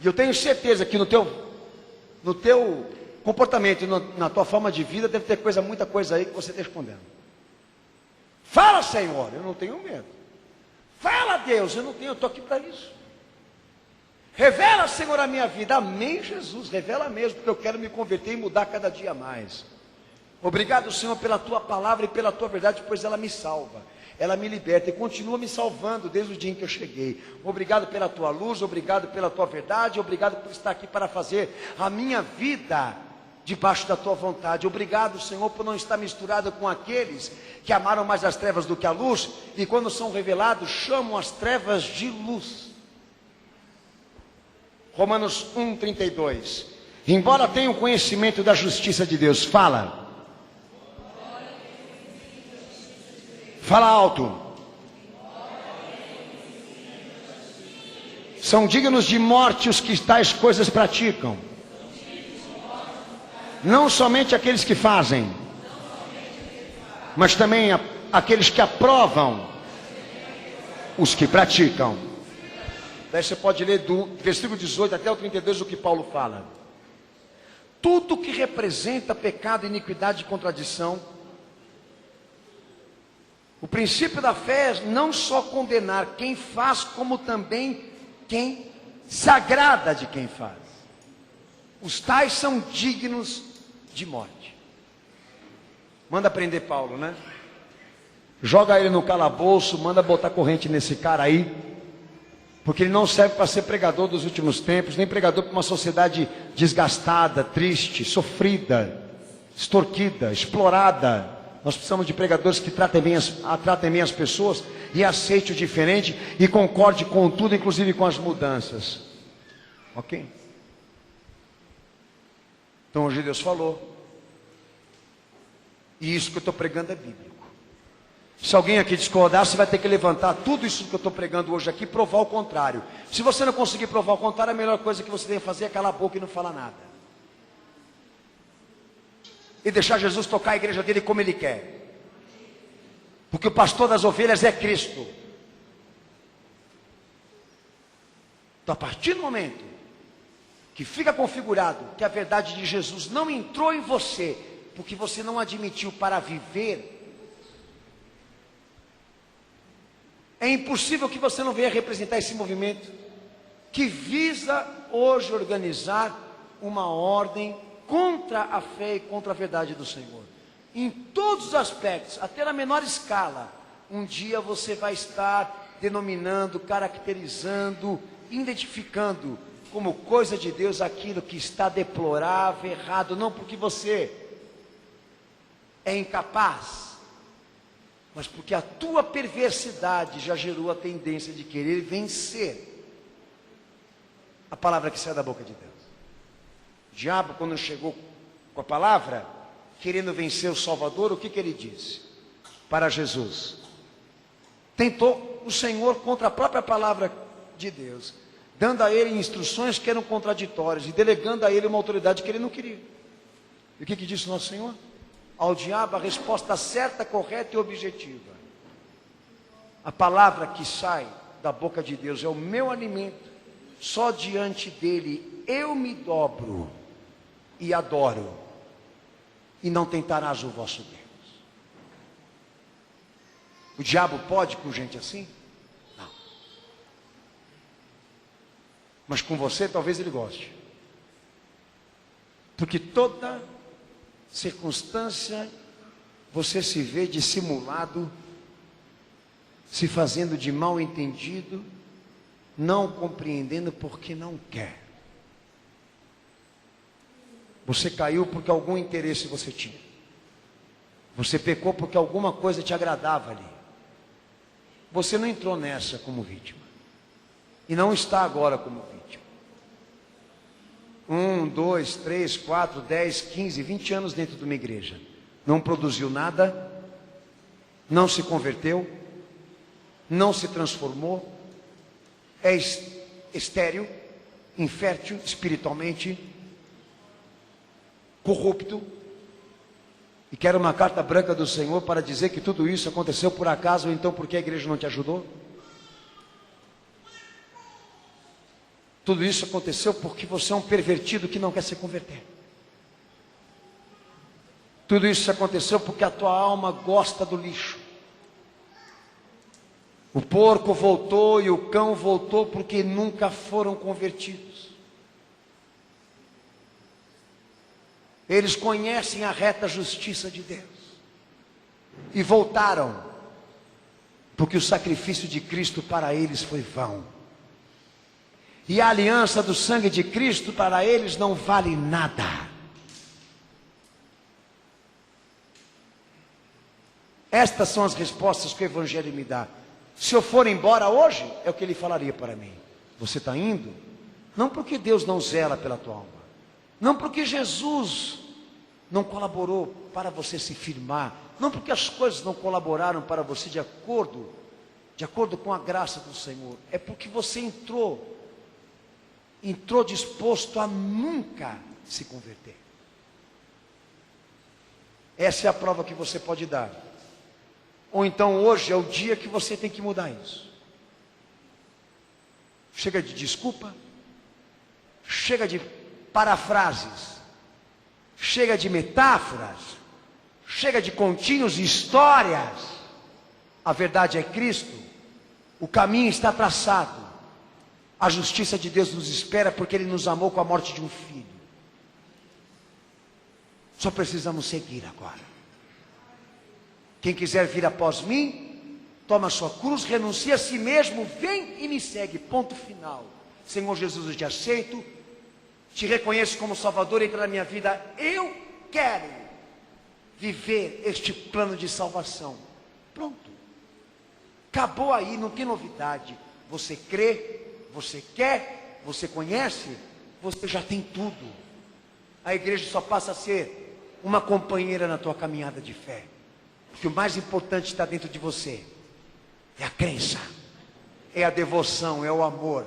E eu tenho certeza que no teu comportamento, na tua forma de vida, deve ter muita coisa aí que você está escondendo. Fala, Senhor, eu não tenho medo. Fala, Deus, eu estou aqui para isso. Revela, Senhor, a minha vida. Amém, Jesus, revela mesmo, porque eu quero me converter e mudar cada dia mais. Obrigado, Senhor, pela tua palavra e pela tua verdade, pois ela me salva, ela me liberta e continua me salvando desde o dia em que eu cheguei. Obrigado pela tua luz, obrigado pela tua verdade, obrigado por estar aqui para fazer a minha vida debaixo da tua vontade. Obrigado, Senhor, por não estar misturado com aqueles que amaram mais as trevas do que a luz, e quando são revelados, chamam as trevas de luz. Romanos 1:32. Embora tenha o conhecimento da justiça de Deus, fala alto. São dignos de morte os que tais coisas praticam, não somente aqueles que fazem, mas também aqueles que aprovam os que praticam. Daí você pode ler do versículo 18 até o 32 o que Paulo fala. Tudo que representa pecado, iniquidade e contradição. O princípio da fé é não só condenar quem faz, como também quem se agrada de quem faz. Os tais são dignos de morte. Manda prender Paulo, né? Joga ele no calabouço, manda botar corrente nesse cara aí, porque ele não serve para ser pregador dos últimos tempos, nem pregador para uma sociedade desgastada, triste, sofrida, extorquida, explorada. Nós precisamos de pregadores que tratem bem as pessoas e aceitem o diferente e concorde com tudo, inclusive com as mudanças. Ok? Então hoje Deus falou. E isso que eu estou pregando é bíblico. Se alguém aqui discordar, você vai ter que levantar tudo isso que eu estou pregando hoje aqui e provar o contrário. Se você não conseguir provar o contrário, a melhor coisa que você tem que fazer é calar a boca e não falar nada. E deixar Jesus tocar a igreja dele como ele quer. Porque o pastor das ovelhas é Cristo. Então, a partir do momento que fica configurado que a verdade de Jesus não entrou em você, porque você não admitiu para viver, é impossível que você não venha representar esse movimento que visa hoje organizar uma ordem contra a fé e contra a verdade do Senhor. Em todos os aspectos, até na menor escala, um dia você vai estar denominando, caracterizando, identificando como coisa de Deus aquilo que está deplorável, errado, não porque você é incapaz, mas porque a tua perversidade já gerou a tendência de querer vencer a palavra que sai da boca de Deus. O diabo, quando chegou com a palavra, querendo vencer o Salvador, o que ele disse para Jesus? Tentou o Senhor contra a própria palavra de Deus, dando a ele instruções que eram contraditórias e delegando a ele uma autoridade que ele não queria. E o que disse nosso Senhor? Ao diabo a resposta certa, correta e objetiva. A palavra que sai da boca de Deus é o meu alimento, só diante dele eu me dobro e adoro, e não tentarás o vosso Deus. O diabo pode com gente assim? Não. Mas com você talvez ele goste, porque toda circunstância você se vê dissimulado, se fazendo de mal entendido, não compreendendo porque não quer. Você caiu porque algum interesse você tinha. Você pecou porque alguma coisa te agradava ali. Você não entrou nessa como vítima. E não está agora como vítima. 1, 2, 3, 4, 10, 15, 20 anos dentro de uma igreja. Não produziu nada. Não se converteu. Não se transformou. É estéril, infértil espiritualmente, corrupto, e quer uma carta branca do Senhor para dizer que tudo isso aconteceu por acaso, ou então porque a igreja não te ajudou? Tudo isso aconteceu porque você é um pervertido que não quer se converter. Tudo isso aconteceu porque a tua alma gosta do lixo. O porco voltou e o cão voltou porque nunca foram convertidos. Eles conhecem a reta justiça de Deus e voltaram, porque o sacrifício de Cristo para eles foi vão. E a aliança do sangue de Cristo para eles não vale nada. Estas são as respostas que o Evangelho me dá. Se eu for embora hoje, é o que ele falaria para mim. Você está indo? Não porque Deus não zela pela tua alma. Não porque Jesus não colaborou para você se firmar. Não porque as coisas não colaboraram para você de acordo com a graça do Senhor. É porque você entrou disposto a nunca se converter. Essa é a prova que você pode dar. Ou então hoje é o dia que você tem que mudar isso. Chega de desculpa, chega de parafrases, chega de metáforas, chega de contínuos e histórias. A verdade é Cristo, o caminho está traçado, a justiça de Deus nos espera porque Ele nos amou com a morte de um filho. Só precisamos seguir agora. Quem quiser vir após mim, toma a sua cruz, renuncia a si mesmo, vem e me segue, ponto final. Senhor Jesus, eu te aceito, te reconheço como Salvador, entra na minha vida, eu quero viver este plano de salvação. Pronto, acabou aí, não tem novidade. Você crê, você quer, você conhece, você já tem tudo. A igreja só passa a ser uma companheira na tua caminhada de fé. Porque o mais importante está dentro de você. É a crença, é a devoção, é o amor,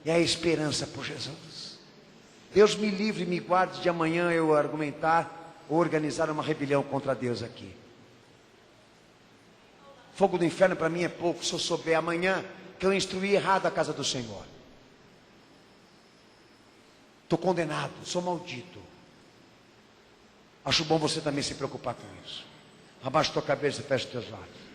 é a esperança por Jesus. Deus me livre e me guarde de amanhã eu argumentar ou organizar uma rebelião contra Deus aqui. Fogo do inferno para mim é pouco se eu souber amanhã que eu instruí errado a casa do Senhor. Estou condenado, sou maldito. Acho bom você também se preocupar com isso. Abaixa tua cabeça e fecha teus olhos.